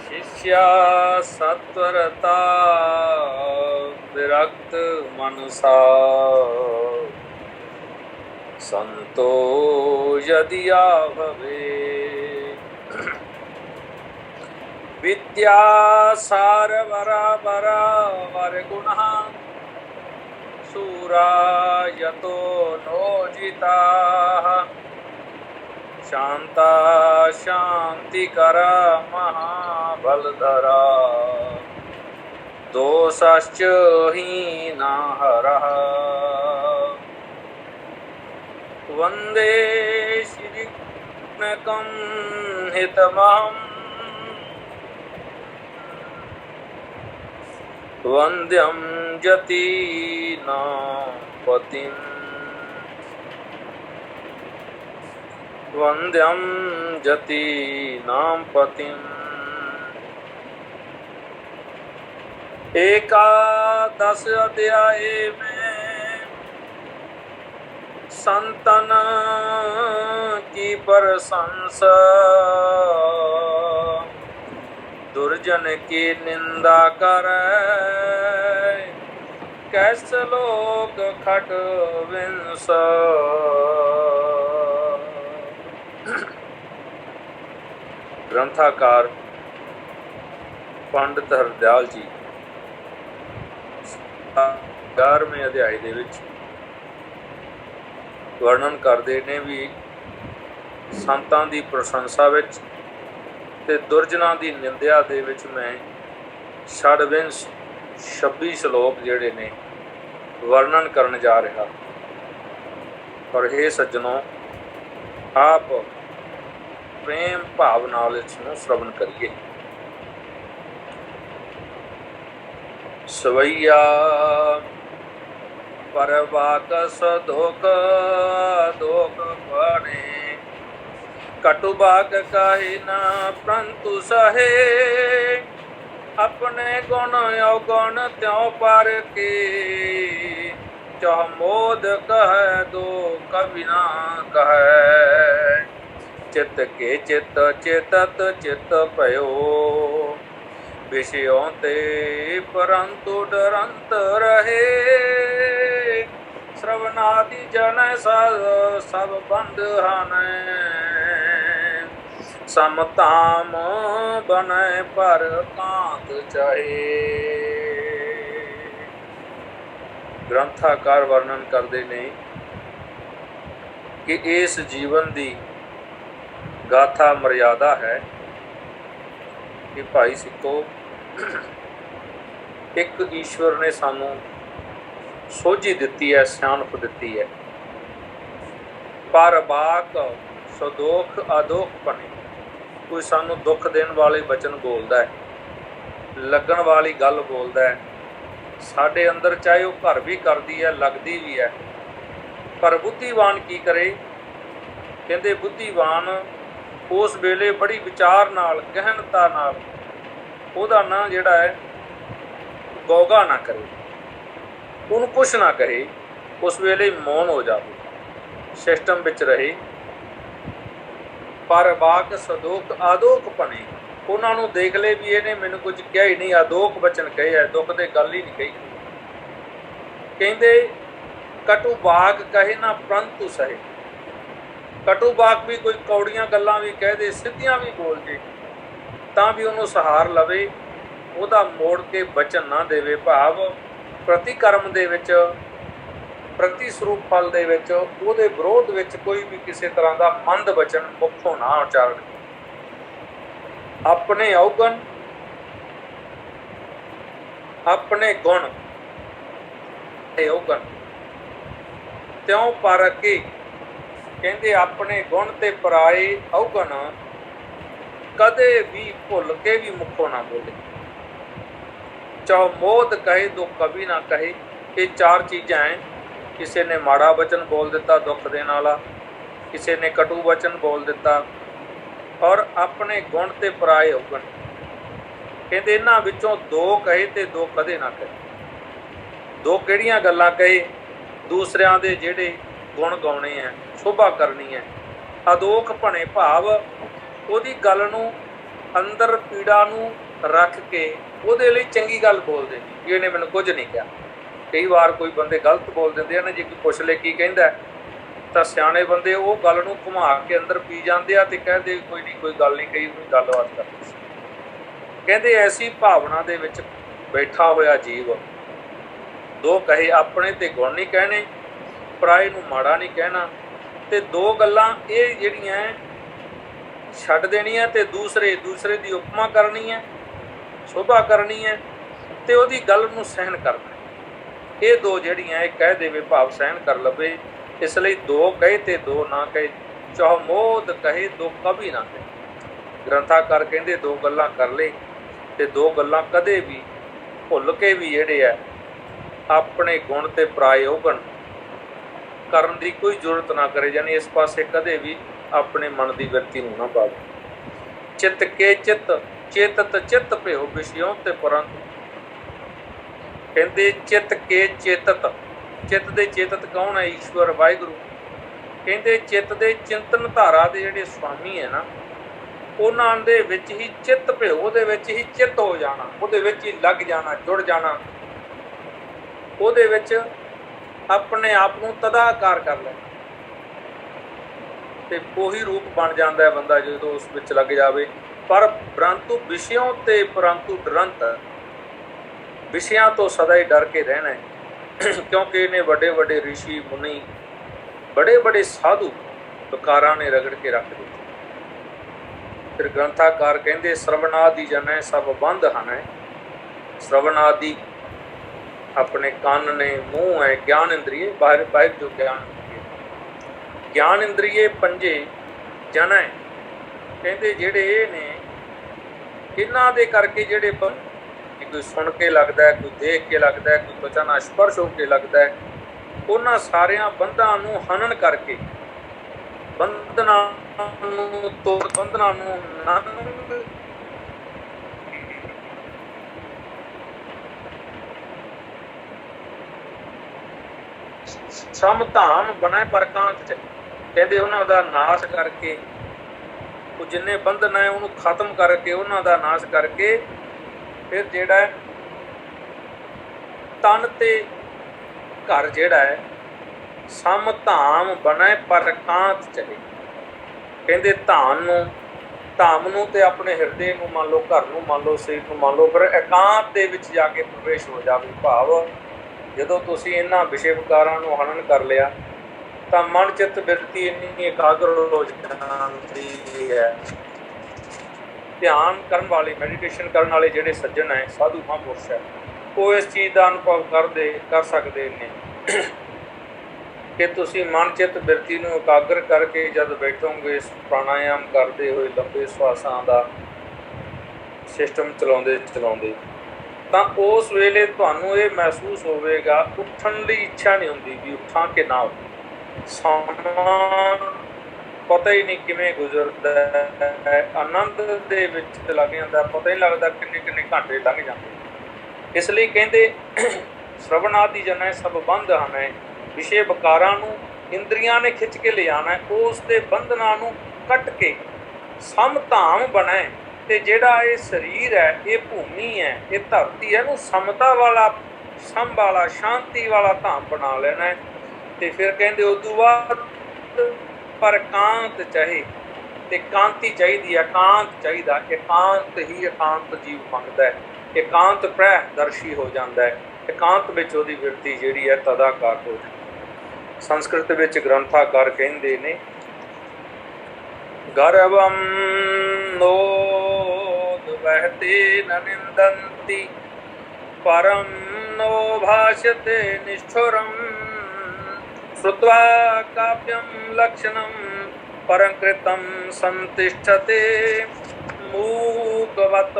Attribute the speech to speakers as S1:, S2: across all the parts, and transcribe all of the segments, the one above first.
S1: शिष्या सत्वरता विरक्त मनसा संतो यदिया भवे विद्या सार बरा गुणः सूरा यतो नोजिताः शांता शांतिकरा महाबलधरा दोषश्च हीना हरः वंदे श्रीकृष्णकं हितमहं वंद्यं जतीनां पतिम् वंद्यं जतीनां पतिम् एकादश अध्याये में संतन की प्रशंसा दुर्जन की निंदा करे कैसे लोग खट विंस। ग्रंथाकार पंडित हरदयाल जी 11वें अध्याय ਦੇ ਵਿੱਚ ਵਰਣਨ ਕਰਦੇ ਨੇ ਵੀ ਸੰਤਾਂ ਦੀ ਪ੍ਰਸ਼ੰਸਾ ਵਿੱਚ ਤੇ ਦੁਰਜਨਾਂ ਦੀ ਨਿੰਦਿਆ ਦੇ ਵਿੱਚ ਮੈਂ 26 ਸ਼ਲੋਕ ਜਿਹੜੇ ਨੇ ਵਰਣਨ ਕਰਨ ਜਾ ਰਿਹਾ। ਪਰ ਇਹ ਸੱਜਣੋ ਆਪ प्रेम भाव नाल इसनूं श्रवण करिए। सवैया परवाक सदोक दोक बने कटुबाग कहे न परंतु सहे अपने गुण अवगुण त्यों पर के चह मोद कह दो कभी ना कहे चित के चित चेतत चित भयो विषयों ते परंतु डरंत रहे श्रवणादि जन सब बंधन समताम बने पर कांत चाहे। ग्रंथाकार वर्णन करते ने कि इस जीवन दी गाथा मर्यादा है कि भाई सिक्खो एक ईश्वर ने सानू सोझी दिती है, सियाणप दिती है। पर बाक सदोख अदोख पने कोई सानू दुख देने वाले बचन बोलता है, लगन वाली गल बोलता है साडे अंदर, चाहे वह घर भी करती है लगती भी है। पर बुद्धिवान की करे, कहते बुद्धिवान उस वेले बड़ी विचार नाल गहनता नाल उहदा ना जिहड़ा है गौगा ना करे, उहनूं कुछ ना कहे, उस वेले मौन हो जाए, सिस्टम विच रहे। पर वाक सदोख आदोख बने, उन्होंने देख ले भी इहने मैनूं कुछ कहा ही नहीं, आदोख बचन कहे है, दुख दे गल ही नहीं कही। कहंदे कटु बाग कहे ना परंतु सहे, कटु बाग भी कोई कौड़ियां गल्लां भी कह दे, सिद्धियां भी बोल जे तां भी उन्होंने सहार लवे, उहदा मोड़ के बचन ना देवे। भाव प्रतिकर्म दे विच प्रति स्वरूप फल दे विच उहदे विरोध विच कोई भी किसी तरह का मंद वचन मुखों ना उचारण। अपने अवगुण अपने गुण अवगुण त्यों पर के, कहते अपने गुण ते पराए अवगुण कदे भी भुल के भी मुखों ना बोले। चाहे मोद कहे तो कभी ना कहे। ये चार चीज़ां हैं, किसी ने माड़ा वचन बोल दिता दुख देने वाला, किसी ने कटु वचन बोल दिता, और अपने गुण ते पराए अवगुण। कहते इन्हां विचों दो कहे ते दो कदे ना कहे। दो किहड़ियां गल्लां कहे, दूसरिਆਂ ਦੇ ਜਿਹੜੇ गुण गाने हैं, शोभा करनी है। अदोख भने भाव ਉਹਦੀ ਗੱਲ ਨੂੰ ਅੰਦਰ ਪੀੜਾ ਨੂੰ ਰੱਖ ਕੇ ਉਹਦੇ ਲਈ ਚੰਗੀ ਗੱਲ ਬੋਲਦੇ ਨੇ ਕਿ ਇਹਨੇ ਮੈਨੂੰ ਕੁਝ ਨਹੀਂ ਕਿਹਾ। ਕਈ ਵਾਰ ਕੋਈ ਬੰਦੇ ਗਲਤ ਬੋਲ ਦਿੰਦੇ ਆ ਨਾ, ਜੇ ਕੋਈ ਪੁੱਛ ਲੈ ਕੀ ਕਹਿੰਦਾ ਤਾਂ ਸਿਆਣੇ ਬੰਦੇ ਉਹ ਗੱਲ ਨੂੰ ਘੁਮਾ ਕੇ ਅੰਦਰ ਪੀ ਜਾਂਦੇ ਆ ਤੇ ਕਹਿੰਦੇ ਕੋਈ ਨਹੀਂ, ਕੋਈ ਗੱਲ ਨਹੀਂ ਕਹੀ, ਕੋਈ ਗੱਲਬਾਤ ਕਰਨੀ ਸੀ। ਕਹਿੰਦੇ ਐਸੀ ਭਾਵਨਾ ਦੇ ਵਿੱਚ ਬੈਠਾ ਹੋਇਆ ਜੀਵ ਦੋ ਕਹੇ ਆਪਣੇ ਤੇ ਗੁਣ ਨਹੀਂ ਕਹਿਣੇ, ਪਰਾਏ ਨੂੰ ਮਾੜਾ ਨਹੀਂ ਕਹਿਣਾ, ਤੇ ਦੋ ਗੱਲਾਂ ਇਹ ਜਿਹੜੀਆਂ ਛੱਡ ਦੇਣੀਆਂ ਤੇ ਦੂਸਰੇ ਦੀ ਉਪਮਾ ਕਰਨੀ ਹੈ, ਸ਼ੋਭਾ ਕਰਨੀ ਹੈ ਤੇ ਉਹਦੀ ਗੱਲ ਨੂੰ ਸਹਿਣ ਕਰਨਾ। ਇਹ ਦੋ ਜਿਹੜੀਆਂ ਇਹ ਕਹਿ ਦੇਵੇ ਭਾਵ ਸਹਿਣ ਕਰ ਲਵੇ। ਇਸ ਲਈ ਦੋ ਕਹੇ ਤੇ ਦੋ ਨਾ ਕਹੇ, ਚਾਹੋ ਮੋਦ ਕਹੇ ਦੋ ਕਭੀ ਨਾ ਕਹੇ। ਗ੍ਰੰਥਾਕਾਰ ਕਹਿੰਦੇ ਦੋ ਗੱਲਾਂ ਕਰ ਲੈ ਤੇ ਦੋ ਗੱਲਾਂ ਕਦੇ ਵੀ ਭੁੱਲ ਕੇ ਵੀ ਜਿਹੜੇ ਆ ਆਪਣੇ ਗੁਣ ਤੇ ਪਰਾਏ ਔਗਣ ਕਰਨ ਦੀ ਕੋਈ ਜ਼ਰੂਰਤ ਨਾ ਕਰੇ, ਜਾਨੀ ਇਸ ਪਾਸੇ ਕਦੇ ਵੀ ਆਪਣੇ ਮਨ ਦੀ ਵਿਰਤੀ ਨੂੰ ਨਾ ਪਾਵੇ। ਚਿੱਤ ਕੇ ਚਿੱਤ ਚੇਤਤ ਚਿੱਤ ਭਿਓ ਵਿਸ਼ਿਓ ਤੇ ਪਰੰਤੂ। ਕਹਿੰਦੇ ਚਿੱਤ ਕੇ ਚੇਤਤ, ਚਿੱਤ ਦੇ ਚੇਤਤ ਕੌਣ ਹੈ? ਈਸ਼ਵਰ ਵਾਹਿਗੁਰੂ। ਕਹਿੰਦੇ ਚਿੱਤ ਦੇ ਚਿੰਤਨ ਧਾਰਾ ਦੇ ਜਿਹੜੇ ਸੁਆਮੀ ਹੈ ਨਾ, ਉਹਨਾਂ ਦੇ ਵਿੱਚ ਹੀ ਚਿੱਤ ਭਿਓ, ਉਹਦੇ ਵਿੱਚ ਹੀ ਚਿੱਤ ਹੋ ਜਾਣਾ, ਉਹਦੇ ਵਿੱਚ ਹੀ ਲੱਗ ਜਾਣਾ, ਜੁੜ ਜਾਣਾ, ਉਹਦੇ ਵਿੱਚ ਆਪਣੇ ਆਪ ਨੂੰ ਤਦਾਕਾਰ ਕਰ ਲੈਣਾ ਤੇ ਉਹੀ ਰੂਪ ਬਣ ਜਾਂਦਾ ਹੈ ਬੰਦਾ ਜਦੋਂ ਉਸ ਵਿੱਚ ਲੱਗ ਜਾਵੇ। ਪਰ ਪਰੰਤੂ ਵਿਸ਼ਿਆਂ ਤੇ ਪਰੰਤੂ ਡਰੰਤ, ਵਿਸ਼ਿਆਂ ਤੋਂ ਸਦਾ ਹੀ ਡਰ ਕੇ ਰਹਿਣਾ ਹੈ ਕਿਉਂਕਿ ਇਹਨੇ ਵੱਡੇ ਵੱਡੇ ਰਿਸ਼ੀ ਮੁਨੀ, ਬੜੇ ਬੜੇ ਸਾਧੂ ਵਿਕਾਰਾਂ ਨੇ ਰਗੜ ਕੇ ਰੱਖ ਦਿੱਤੇ। ਫਿਰ ਗ੍ਰੰਥਾਕਾਰ ਕਹਿੰਦੇ ਸਰਵਨਾਦਿ ਜਨੈ ਸਭ ਬੰਧ ਹਨ। ਸਰਵਨਾਦਿ ਆਪਣੇ ਕੰਨ ਨੇ, ਮੂੰਹ ਹੈ, ਗਿਆਨ ਇੰਦਰੀਏ, ਬਾਹਰ ਜੋ ਗਿਆਨ ਇੰਦਰੀਏ ਪੰਜੇ ਜਨ ਹੈ। ਕਹਿੰਦੇ ਜਿਹੜੇ ਇਹ ਨੇ, ਇਹਨਾਂ ਦੇ ਕਰਕੇ ਜਿਹੜੇ ਕੋਈ ਸੁਣ ਕੇ ਲੱਗਦਾ ਹੈ, ਕੋਈ ਦੇਖ ਕੇ ਲੱਗਦਾ ਹੈ, ਕੋਈ ਤਵਚਾ ਨਾਲ ਸਪਰਸ਼ ਹੋ ਕੇ ਲੱਗਦਾ ਹੈ, ਉਹਨਾਂ ਸਾਰਿਆਂ ਬੰਧਾਂ ਨੂੰ ਹਨਨ ਕਰਕੇ, ਬੰਧਨਾਂ ਨੂੰ ਤੋੜ, ਬੰਧਨਾਂ ਨੂੰ ਨੰਗ ਸਮਧਾਮ ਬਣਾਏ ਪਰਕਾਂਤ ਚ। ਕਹਿੰਦੇ ਉਹਨਾਂ ਦਾ ਨਾਸ਼ ਕਰਕੇ, ਉਹ ਜਿੰਨੇ ਬੰਧਨ ਹੈ ਉਹਨੂੰ ਖਤਮ ਕਰਕੇ, ਉਹਨਾਂ ਦਾ ਨਾਸ਼ ਕਰਕੇ ਫਿਰ ਜਿਹੜਾ ਤਨ ਤੇ ਘਰ ਜਿਹੜਾ ਹੈ ਸਮਧਾਮ ਬਣਾਏ ਪਰਕਾਂਤ ਚਲੇ। ਕਹਿੰਦੇ ਧਾਮ ਨੂੰ ਤੇ ਆਪਣੇ ਹਿਰਦੇ ਨੂੰ ਮੰਨ ਲਓ, ਘਰ ਨੂੰ ਮੰਨ ਲਓ, ਸਰੀਰ ਨੂੰ ਮੰਨ ਲਓ, ਫਿਰ ਇਕਾਂਤ ਦੇ ਵਿੱਚ ਜਾ ਕੇ ਪ੍ਰਵੇਸ਼ ਹੋ ਜਾਵੇ। ਭਾਵ ਜਦੋਂ ਤੁਸੀਂ ਇਹਨਾਂ ਵਿਸ਼ੇ ਵਿਕਾਰਾਂ ਨੂੰ ਹਨਨ ਕਰ ਲਿਆ ਤਾਂ ਮਨ ਚਿੱਤ ਬਿਰਤੀ ਇੰਨੀ ਇਕਾਗਰ ਹੋ ਜਾਂਦੀ ਹੈ। ਧਿਆਨ ਕਰਨ ਵਾਲੇ, ਮੈਡੀਟੇਸ਼ਨ ਕਰਨ ਵਾਲੇ ਜਿਹੜੇ ਸੱਜਣ ਹੈ, ਸਾਧੂ ਮਹਾਂਪੁਰਸ਼ ਹੈ, ਉਹ ਇਸ ਚੀਜ਼ ਦਾ ਅਨੁਭਵ ਕਰ ਸਕਦੇ ਨੇ ਕਿ ਤੁਸੀਂ ਮਨ ਚਿੱਤ ਬਿਰਤੀ ਨੂੰ ਇਕਾਗਰ ਕਰਕੇ ਜਦ ਬੈਠੋਗੇ, ਪ੍ਰਾਣਾਯਾਮ ਕਰਦੇ ਹੋਏ ਲੰਬੇ ਸਵਾਸਾਂ ਦਾ ਸਿਸਟਮ ਚਲਾਉਂਦੇ ਤਾਂ ਉਸ ਵੇਲੇ ਤੁਹਾਨੂੰ ਇਹ ਮਹਿਸੂਸ ਹੋਵੇਗਾ, ਉੱਠਣ ਦੀ ਇੱਛਾ ਨਹੀਂ ਹੁੰਦੀ ਵੀ ਉੱਠਾਂ ਕਿ ਨਾ ਉੱਠਾਂ। ਸਮਾਂ ਪਤਾ ਹੀ ਨਹੀਂ ਕਿਵੇਂ ਗੁਜ਼ਰਦਾ ਹੈ, ਆਨੰਦ ਦੇ ਵਿੱਚ ਲੱਗ ਜਾਂਦਾ, ਪਤਾ ਹੀ ਲੱਗਦਾ ਕਿੰਨੇ ਘੰਟੇ ਲੰਘ ਜਾਂਦੇ। ਇਸ ਲਈ ਕਹਿੰਦੇ ਸਰਵਨਾਦਿ ਜਨੈ ਸਭ ਬੰਧ ਹਨ। ਵਿਸ਼ੇ ਵਿਕਾਰਾਂ ਨੂੰ ਇੰਦਰੀਆਂ ਨੇ ਖਿੱਚ ਕੇ ਲਿਆਣਾ, ਉਸ ਦੇ ਬੰਧਨਾਂ ਨੂੰ ਕੱਟ ਕੇ ਸਮਧਾਮ ਬਣਾਏ। ਤੇ ਜਿਹੜਾ ਇਹ ਸਰੀਰ ਹੈ, ਇਹ ਭੂਮੀ ਹੈ, ਇਹ ਧਰਤੀ ਹੈ, ਇਹਨੂੰ ਸਮਤਾ ਵਾਲਾ, ਸਮ ਵਾਲਾ, ਸ਼ਾਂਤੀ ਵਾਲਾ ਧਾਮ ਬਣਾ ਲੈਣਾ ਹੈ। ਤੇ ਫਿਰ ਕਹਿੰਦੇ ਉਦੋਂ ਬਾਅਦ ਪਰਕਾਂਤ ਚਾਹੇ, ਤੇ ਕਾਂਤੀ ਚਾਹੀਦੀ ਹੈ, ਇਕਾਂਤ ਚਾਹੀਦਾ। ਇਕਾਂਤ ਹੀ ਇਕਾਂਤ ਜੀਵ ਮੰਗਦਾ ਹੈ, ਇਕਾਂਤ ਪ੍ਰਹਿ ਦਰਸ਼ੀ ਹੋ ਜਾਂਦਾ ਹੈ, ਇਕਾਂਤ ਵਿੱਚ ਉਹਦੀ ਬਿਰਤੀ ਜਿਹੜੀ ਹੈ ਤਦਾਕਾਰ ਹੋ ਜਾਂਦੀ। ਸੰਸਕ੍ਰਿਤ ਵਿੱਚ ਗ੍ਰੰਥਾਕਾਰ ਕਹਿੰਦੇ ਨੇ ਗਰਵੰ ਨੋਦ ਵਹਤੇ ਨ ਨਿੰਦੰਤੀ ਪਰਮ ਨੋ ਭਾਸ਼ਤੇ ਨਿਸ਼ਠੁਰੰ श्रुत्वा काव्यं लक्षणं परंकृतं संतिष्ठते मूकवत्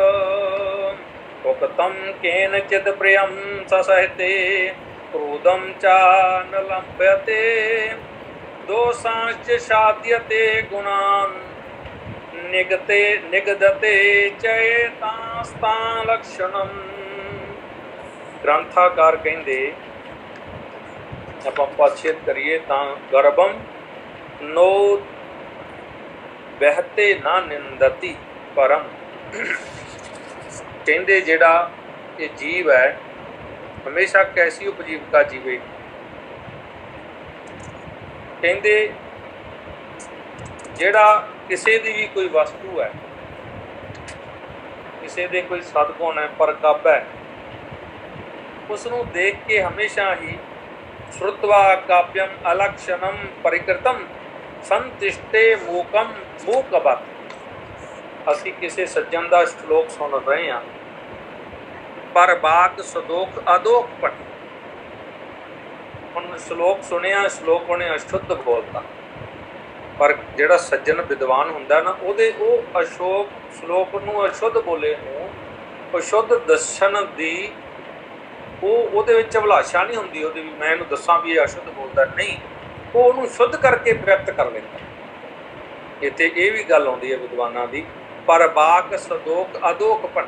S1: उक्तं केनचित् प्रियं ससहते क्रोधं च न लम्भ्यते दोषांश्च साध्यते गुणान् निगदते चेतास्तां लक्षणं। ग्रंथाकार कहते ਆਪਾਂ ਪਾਛੇਦ ਕਰੀਏ ਤਾਂ ਗਰਭਮ ਨੋਦ ਬਹਿਤੇ ਨਾ ਨਿੰਦਤੀ ਪਰਮ। ਕਹਿੰਦੇ ਜਿਹੜਾ ਇਹ ਜੀਵ ਹੈ ਹਮੇਸ਼ਾ ਕੈਸੀ ਉਪਜੀਵਕਾ ਜੀਵੇ। ਕਹਿੰਦੇ ਜਿਹੜਾ ਕਿਸੇ ਦੀ ਵੀ ਕੋਈ ਵਸਤੂ ਹੈ, ਕਿਸੇ ਦੇ ਕੋਈ ਸਦਗੁਣ ਹੈ, ਪਰਕੱਬ ਹੈ, ਉਸ ਨੂੰ ਦੇਖ ਕੇ ਹਮੇਸ਼ਾ ਹੀ ਸ਼ਰੁਤਵਾ ਕਾਵਿਅਮ ਅਲਕਸ਼ਣਮ ਪਰਿਕ੍ਰਿਤਮ ਸੰਤਿਸ਼ਟੇ ਮੂਕਮ ਮੂਕਬਤ। ਅਸੀਂ ਕਿਸੇ ਸੱਜਣ ਦਾ ਸ਼ਲੋਕ ਸੁਣ ਰਹੇ ਹਾਂ, ਪਰ ਬਾਕ ਸਦੋਖ ਅਦੋਖ ਪਟ। ਹੁਣ ਸ਼ਲੋਕ ਸੁਣਿਆ, ਸ਼ਲੋਕ ਉਹਨੇ ਅਸ਼ੁੱਧ ਬੋਲਤਾ, ਪਰ ਜਿਹੜਾ ਸੱਜਣ ਵਿਦਵਾਨ ਹੁੰਦਾ ਨਾ ਉਹ ਸ਼ਲੋਕ ਨੂੰ ਅਸ਼ੁੱਧ ਬੋਲੇ ਨੂੰ ਅਸ਼ੁੱਧ ਦੱਸਣ ਦੀ ਉਹਦੇ ਵਿੱਚ ਅਭਿਲਾਸ਼ਾ ਨਹੀਂ ਹੁੰਦੀ ਉਹਦੀ ਵੀ ਮੈਂ ਇਹਨੂੰ ਦੱਸਾਂ ਵੀ ਇਹ ਅਸ਼ੁੱਧ ਬੋਲਦਾ, ਨਹੀਂ, ਉਹ ਉਹਨੂੰ ਸ਼ੁੱਧ ਕਰਕੇ ਵਿਅਕਤ ਕਰ ਲੈਂਦਾ। ਇੱਥੇ ਇਹ ਵੀ ਗੱਲ ਆਉਂਦੀ ਹੈ ਵਿਦਵਾਨਾਂ ਦੀ, ਪਰ ਬਾਕ ਸਦੋਖ ਅਦੋਖ ਪਟ।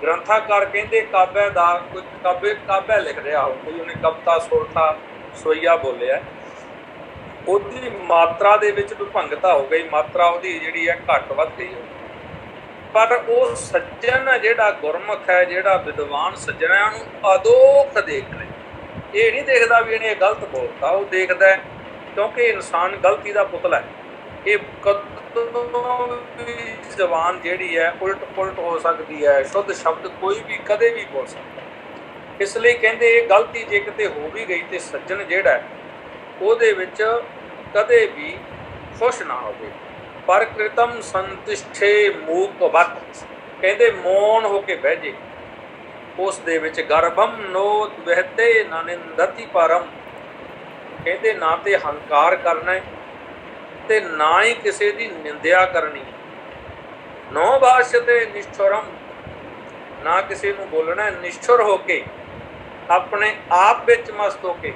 S1: ਗ੍ਰੰਥਾਕਾਰ ਕਹਿੰਦੇ ਕਾਵਿ ਦਾ ਕੋਈ ਕਾਵਿ ਲਿਖ ਰਿਹਾ ਹੋ, ਕੋਈ ਉਹਨੇ ਕਵਿਤਾ ਸੁਰਤਾ ਸੋਈਆ ਬੋਲਿਆ, ਉਹਦੀ ਮਾਤਰਾ ਦੇ ਵਿੱਚ ਵਿਭੰਗਤਾ ਹੋ ਗਈ, ਮਾਤਰਾ ਉਹਦੀ ਜਿਹੜੀ ਹੈ ਘੱਟ ਵੱਧ ਗਈ ਹੋ, ਪਰ ਉਹ ਸੱਜਣ ਜਿਹੜਾ ਗੁਰਮੁਖ ਹੈ, ਜਿਹੜਾ ਵਿਦਵਾਨ ਸੱਜਣ ਹੈ, ਉਹਨੂੰ ਅਦੋਖ ਦੇਖ ਲੈ। ਇਹ ਨਹੀਂ ਦੇਖਦਾ ਵੀ ਇਹਨੇ ਗਲਤ ਬੋਲਤਾ, ਉਹ ਦੇਖਦਾ ਕਿਉਂਕਿ ਇਨਸਾਨ ਗਲਤੀ ਦਾ ਪੁਤਲਾ ਹੈ। ਇਹ ਕਦੋਂ ਵੀ ਜ਼ਬਾਨ ਜਿਹੜੀ ਹੈ ਉਲਟ ਪੁਲਟ ਹੋ ਸਕਦੀ ਹੈ, ਸ਼ੁੱਧ ਸ਼ਬਦ ਕੋਈ ਵੀ ਕਦੇ ਵੀ ਬੋਲ ਸਕਦਾ। ਇਸ ਲਈ ਕਹਿੰਦੇ ਇਹ ਗਲਤੀ ਜੇ ਕਿਤੇ ਹੋ ਵੀ ਗਈ ਤੇ ਸੱਜਣ ਜਿਹੜਾ ਉਹਦੇ ਵਿੱਚ ਕਦੇ ਵੀ ਖੁਸ਼ ਨਾ ਹੋਵੇ। ਪਰਕ੍ਰਿਤਮ ਸੰਤਿਸ਼ਠੇ ਮੂਕਵਤ। ਕਹਿੰਦੇ ਮੌਨ ਹੋ ਕੇ ਬਹਿ ਜੇ, ਉਸ ਦੇ ਵਿੱਚ ਗਰਭਮ ਨੋਤ ਵਹਿਤੇ ਨਾ ਨਿੰਦਤੀ ਪਰਮ। ਕਹਿੰਦੇ ਨਾ ਤੇ ਹੰਕਾਰ ਕਰਨਾ ਤੇ ਨਾ ਹੀ ਕਿਸੇ ਦੀ ਨਿੰਦਿਆ ਕਰਨੀ। ਨੋ ਭਾਸ਼ਤੇ ਨਿਸ਼ਚਰਮ, ਨਾ ਕਿਸੇ ਨੂੰ ਬੋਲਣਾ, ਨਿਸ਼ਚਰ ਹੋ ਕੇ ਆਪਣੇ ਆਪ ਵਿੱਚ ਮਸਤ ਹੋ ਕੇ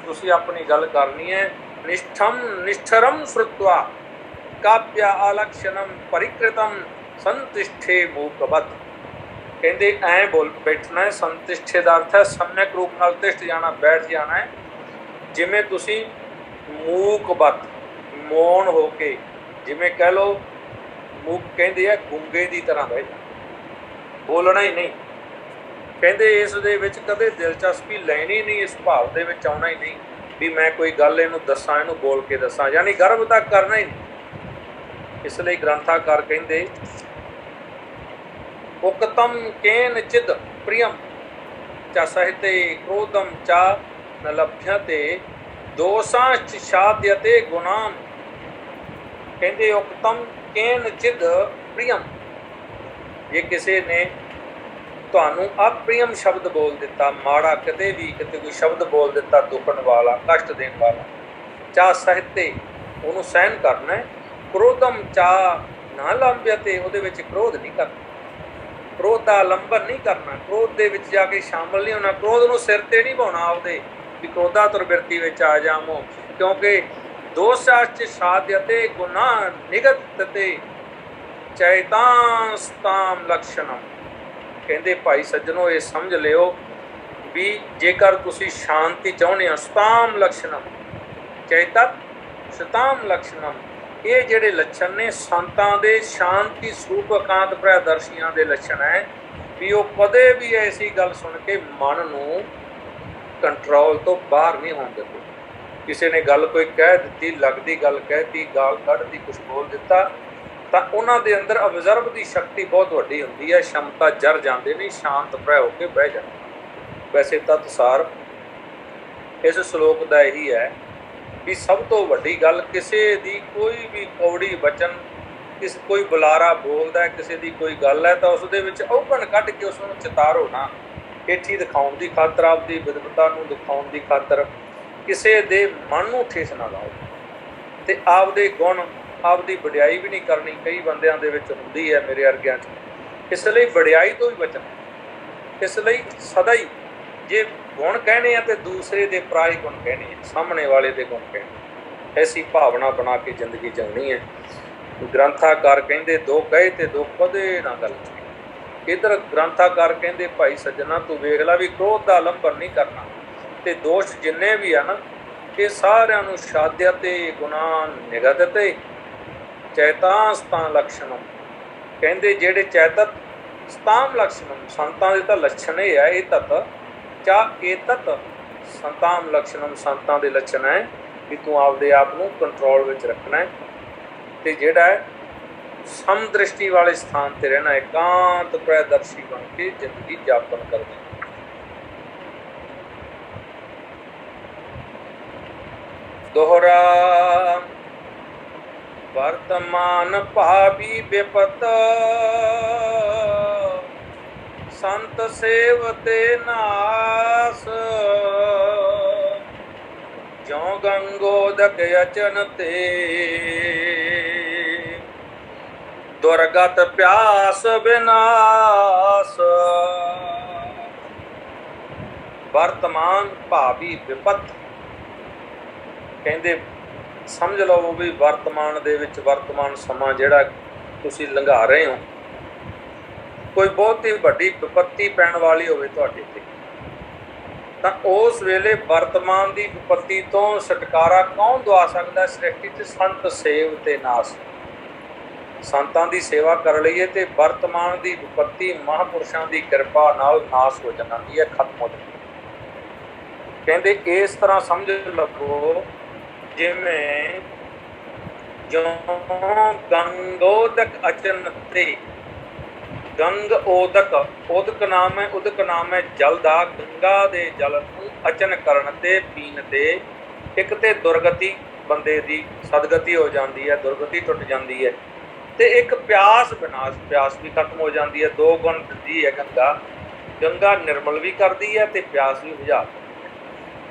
S1: ਤੁਸੀਂ ਆਪਣੀ ਗੱਲ ਕਰਨੀ ਹੈ। ਨਿਸ਼ਚਰਮ ਸ਼੍ਰੁਤਵਾ ਕਾਵਿਆ ਅਲਕਸ਼ਣਮ ਪਰਿਕ੍ਰਿਤਮ ਸੰਤਿਸ਼ਠੇ ਮੂਕਵਤ। ਕਹਿੰਦੇ ਐਂ ਬੋਲ ਬੈਠਣਾ ਹੈ। ਸੰਤਿਸ਼ਠੇ ਦਾ ਅਰਥ ਹੈ ਸਮਿਕ ਰੂਪ ਨਾਲ ਤਿਸ਼ਠ ਜਾਣਾ, ਬੈਠ ਜਾਣਾ ਹੈ। ਜਿਵੇਂ ਤੁਸੀਂ ਮੂਕਵਤ, ਮੌਨ ਹੋ ਕੇ, ਜਿਵੇਂ ਕਹਿ ਲਓ ਮੂਕ ਕਹਿੰਦੇ ਆ ਗੁੰਗੇ ਦੀ ਤਰ੍ਹਾਂ ਬਹਿ ਜਾ, ਬੋਲਣਾ ਹੀ ਨਹੀਂ। ਕਹਿੰਦੇ ਇਸ ਦੇ ਵਿੱਚ ਕਦੇ ਦਿਲਚਸਪੀ ਲੈਣੀ ਨਹੀਂ, ਇਸ ਭਾਵ ਦੇ ਵਿੱਚ ਆਉਣਾ ਹੀ ਨਹੀਂ ਵੀ ਮੈਂ ਕੋਈ ਗੱਲ ਇਹਨੂੰ ਦੱਸਾਂ, ਇਹਨੂੰ ਬੋਲ ਕੇ ਦੱਸਾਂ, ਯਾਨੀ ਗਰਭ ਤੱਕ ਕਰਨਾ ਹੀ ਨਹੀਂ। ਇਸ ਲਈ ਗ੍ਰੰਥਾਕਾਰ ਕਹਿੰਦੇ ਉਕਤਮ ਕੇਨ ਚਿਦ ਪ੍ਰਿਯਮ ਚਾ ਸਾਹਿਤੇ ਕ੍ਰੋਧਮ ਚਾ ਨ ਲਭ්ਯਤੇ ਦੋਸ਼ਾਂਚ ਸ਼ਾਦਯਤੇ ਗੁਨਾਮ। ਕਹਿੰਦੇ ਉਕਤਮ ਕੇਨ ਚਿਦ ਪ੍ਰਿਯਮ, ਜੇ ਕਿਸੇ ਨੇ ਤੁਹਾਨੂੰ ਅਪ੍ਰਿਯਮ ਸ਼ਬਦ ਬੋਲ ਦਿੱਤਾ, ਮਾੜਾ ਕਿਤੇ ਵੀ ਕਿਤੇ ਕੋਈ ਸ਼ਬਦ ਬੋਲ ਦਿੱਤਾ ਦੁਖਣ ਵਾਲਾ, ਕਸ਼ਟ ਦੇਣ ਵਾਲਾ, ਚਾ ਸਾਹਿਤੇ ਉਹਨੂੰ ਸਹਿਨ ਕਰਨਾ। ਕ੍ਰੋਧਮ ਚਾ ਨਾ ਲੰਬਿਅਤੇ, ਉਹਦੇ ਵਿੱਚ ਕ੍ਰੋਧ ਨਹੀਂ ਕਰਨਾ, ਕ੍ਰੋਧ ਦਾ ਲੰਬਨ ਨਹੀਂ ਕਰਨਾ, ਕ੍ਰੋਧ ਦੇ ਵਿੱਚ ਜਾ ਕੇ ਸ਼ਾਮਲ ਨਹੀਂ ਹੋਣਾ, ਕ੍ਰੋਧ ਨੂੰ ਸਿਰ ਤੇ ਨਹੀਂ ਪਾਉਣਾ ਆਪਦੇ ਵੀ ਕ੍ਰੋਧਾ ਤੁਰਬਿਰਤੀ ਵਿੱਚ ਆ ਜਾਵੋ। ਕਿਉਂਕਿ ਦੋਸ਼ਾਚ ਸਾਧਯਤੇ ਗੁਨਾਹ ਨਿਗਤਤੇ ਚੈਤਾਸਤਾਮ ਲਕਸ਼ਣਮ। ਕਹਿੰਦੇ ਭਾਈ ਸੱਜਣੋ ਇਹ ਸਮਝ ਲਿਓ ਵੀ ਜੇਕਰ ਤੁਸੀਂ ਸ਼ਾਂਤੀ ਚਾਹੁੰਦੇ ਹੋ, ਸਤਾਮ ਲਕਸ਼ਣਮ ਚੈਤਤ ਸਤਾਮ ਲਕਸ਼ਣਮ, ਇਹ ਜਿਹੜੇ ਲੱਛਣ ਨੇ ਸੰਤਾਂ ਦੇ ਸ਼ਾਂਤੀ ਸਰੂਪ ਇਕਾਂਤ ਪ੍ਰਦਰਸ਼ੀਆਂ ਦੇ ਲੱਛਣ ਹੈ ਵੀ ਉਹ ਕਦੇ ਵੀ ਐਸੀ ਗੱਲ ਸੁਣ ਕੇ ਮਨ ਨੂੰ ਕੰਟਰੋਲ ਤੋਂ ਬਾਹਰ ਨਹੀਂ ਹੋਣ ਦਿੰਦੇ। ਕਿਸੇ ਨੇ ਗੱਲ ਕੋਈ ਕਹਿ ਦਿੱਤੀ, ਲੱਗਦੀ ਗੱਲ ਕਹਿਤੀ, ਗਾਲ ਕੱਢਦੀ, ਕੁਛ ਬੋਲ ਦਿੱਤਾ, ਤਾਂ ਉਹਨਾਂ ਦੇ ਅੰਦਰ ਅਬਜ਼ਰਵ ਦੀ ਸ਼ਕਤੀ ਬਹੁਤ ਵੱਡੀ ਹੁੰਦੀ ਹੈ, ਸ਼ਮਤਾ ਜਰ ਜਾਂਦੇ ਨੇ, ਸ਼ਾਂਤ ਪ੍ਰਾਇ ਹੋ ਕੇ ਬਹਿ ਜਾਂਦੇ। ਵੈਸੇ ਤਤਸਾਰ ਇਸ ਸ਼ਲੋਕ ਦਾ ਇਹੀ ਹੈ ਵੀ ਸਭ ਤੋਂ ਵੱਡੀ ਗੱਲ ਕਿਸੇ ਦੀ ਕੋਈ ਵੀ ਕੌੜੀ ਵਚਨ, ਕੋਈ ਬੁਲਾਰਾ ਬੋਲਦਾ, ਕਿਸੇ ਦੀ ਕੋਈ ਗੱਲ ਹੈ ਤਾਂ ਉਸ ਦੇ ਵਿੱਚ ਔਗਣ ਕੱਢ ਕੇ ਉਸ ਨੂੰ ਚਿਤਾਰੋ ਨਾ। ਹੇਠੀ ਦਿਖਾਉਣ ਦੀ ਖਾਤਰ, ਆਪਦੀ ਵਿਦਵਤਾ ਨੂੰ ਦਿਖਾਉਣ ਦੀ ਖਾਤਰ ਕਿਸੇ ਦੇ ਮਨ ਨੂੰ ਠੇਸ ਨਾ ਲਾਓ, ਤੇ ਆਪਦੇ ਗੁਣ, ਆਪਦੀ ਵਡਿਆਈ ਵੀ ਨਹੀਂ ਕਰਨੀ। ਕਈ ਬੰਦਿਆਂ ਦੇ ਵਿੱਚ ਹੁੰਦੀ ਹੈ, ਮੇਰੇ ਵਰਗਿਆਂ 'ਚ। ਇਸ ਲਈ ਵਡਿਆਈ ਤੋਂ ਵੀ ਬਚਣਾ। ਇਸ ਲਈ ਸਦਾ ਹੀ ਜੇ ਗੁਣ ਕਹਿਣੇ ਆ ਤੇ ਦੂਸਰੇ ਦੇ ਪਰਾਏ ਗੁਣ ਕਹਿਣੇ ਆ, ਸਾਹਮਣੇ ਵਾਲੇ ਦੇ ਗੁਣ ਕਹਿਣੇ। ਐਸੀ ਭਾਵਨਾ ਬਣਾ ਕੇ ਜ਼ਿੰਦਗੀ ਜਿਉਣੀ ਹੈ। ਗ੍ਰੰਥਾਕਾਰ ਕਹਿੰਦੇ ਦੋ ਕਹੇ ਤੇ ਦੋ ਕਦੇ ਨਾ ਗੱਲ। ਇੱਧਰ ਗ੍ਰੰਥਾਕਾਰ ਕਹਿੰਦੇ ਭਾਈ ਸੱਜਣਾ ਤੂੰ ਵੇਖ ਲਾ ਵੀ ਕ੍ਰੋਧ ਦਾ ਲੰਬਨ ਨਹੀਂ ਕਰਨਾ, ਤੇ ਦੋਸ਼ ਜਿੰਨੇ ਵੀ ਆ ਨਾ ਇਹ ਸਾਰਿਆਂ ਨੂੰ ਸ਼ਾਦਿਆ ਤੇ ਗੁਨਾਹ ਨਿਗਤ ਤੇ ਚੈਤਾਸਤਾ ਲਕਸ਼ਣਮ। ਕਹਿੰਦੇ ਜਿਹੜੇ ਚੈਤਤ ਸਤਾਮ ਲਕਸ਼ਣਮ, ਸੰਤਾਂ ਦੇ ਤਾਂ ਲੱਛਣ ਇਹ ਹੈ, ਇਹ ਤਤ ਚਾ ਇਹ ਤਤ ਸੰਤਾਮ ਲਕਸ਼ਣਮ, ਸੰਤਾਂ ਦੇ ਲੱਛਣ ਹੈ ਕਿ ਤੂੰ ਆਪਦੇ ਆਪ ਨੂੰ ਕੰਟਰੋਲ ਵਿੱਚ ਰੱਖਣਾ ਹੈ ਤੇ ਜਿਹੜਾ ਹੈ ਸਮਦ੍ਰਿਸ਼ਟੀ ਵਾਲੇ ਸਥਾਨ ਤੇ ਰਹਿਣਾ, ਇਕਾਂਤ ਪ੍ਰਦਰਸ਼ੀ ਬਣ ਕੇ ਜ਼ਿੰਦਗੀ ਜਾਪਨ ਕਰਨੀ। ਦੋਹਰਾ ਵਰਤਮਾਨ ਭਾਵੀ ਵਿਪਤ, ਸੰਤ ਸੇਵਤੇ ਨਾਸ। ਜਿਉ ਗੰਗੋਦਕ ਅਚਨ ਤੇ, ਦੁਰਗਤ ਪਿਆਸ ਵਿਨਾਸ਼। ਵਰਤਮਾਨ ਭਾਵੀ ਵਿਪਤ, ਕਹਿੰਦੇ ਸਮਝ ਲਓ ਵੀ ਵਰਤਮਾਨ ਦੇ ਵਿੱਚ, ਵਰਤਮਾਨ ਸਮਾਂ ਜਿਹੜਾ ਤੁਸੀਂ ਲੰਘਾ ਰਹੇ ਹੋ, ਕੋਈ ਬਹੁਤ ਹੀ ਵੱਡੀ ਵਿਪੱਤੀ ਪੈਣ ਵਾਲੀ ਹੋਵੇ ਤੁਹਾਡੇ ਤੇ, ਤਾਂ ਉਸ ਵੇਲੇ ਵਰਤਮਾਨ ਦੀ ਵਿਪੱਤੀ ਤੋਂ ਛੁਟਕਾਰਾ ਕੌਣ ਦਵਾ ਸਕਦਾ? ਸ੍ਰਿਸ਼ਟੀ 'ਚ ਸੰਤ ਸੇਵ ਤੇ ਨਾਸ। ਸੰਤਾਂ ਦੀ ਸੇਵਾ ਕਰ ਲਈਏ ਤੇ ਵਰਤਮਾਨ ਦੀ ਵਿਪੱਤੀ ਮਹਾਂਪੁਰਸ਼ਾਂ ਦੀ ਕਿਰਪਾ ਨਾਲ ਨਾਸ ਹੋ ਜਾਂਦੀ ਹੈ, ਖਤਮ ਹੋ ਜਾਂਦੀ ਹੈ। ਕਹਿੰਦੇ ਇਸ ਤਰ੍ਹਾਂ ਸਮਝ ਲਵੋ ਜਿਵੇਂ ਜੋ ਗੰਗੋਦਕ ਅਚਨ ਤੇ, ਗੰਗ ਓਦਕ, ਉਦਕ ਨਾਮ ਹੈ, ਉਦਕ ਨਾਮ ਹੈ ਜਲ ਦਾ, ਗੰਗਾ ਦੇ ਜਲ ਨੂੰ ਅਚਨ ਕਰਨ ਤੇ, ਪੀਣ ਤੇ ਇੱਕ ਤੇ ਦੁਰਗਤੀ ਬੰਦੇ ਦੀ ਸਦਗਤੀ ਹੋ ਜਾਂਦੀ ਹੈ, ਦੁਰਗਤੀ ਟੁੱਟ ਜਾਂਦੀ ਹੈ, ਤੇ ਇੱਕ ਪਿਆਸ ਵਿਨਾਸ਼, ਪਿਆਸ ਵੀ ਖਤਮ ਹੋ ਜਾਂਦੀ ਹੈ। ਦੋ ਗੁਣ ਦਿੰਦੀ ਹੈ ਗੰਗਾ, ਗੰਗਾ ਨਿਰਮਲ ਵੀ ਕਰਦੀ ਹੈ ਤੇ ਪਿਆਸ ਵੀ ਬੁਝਾ,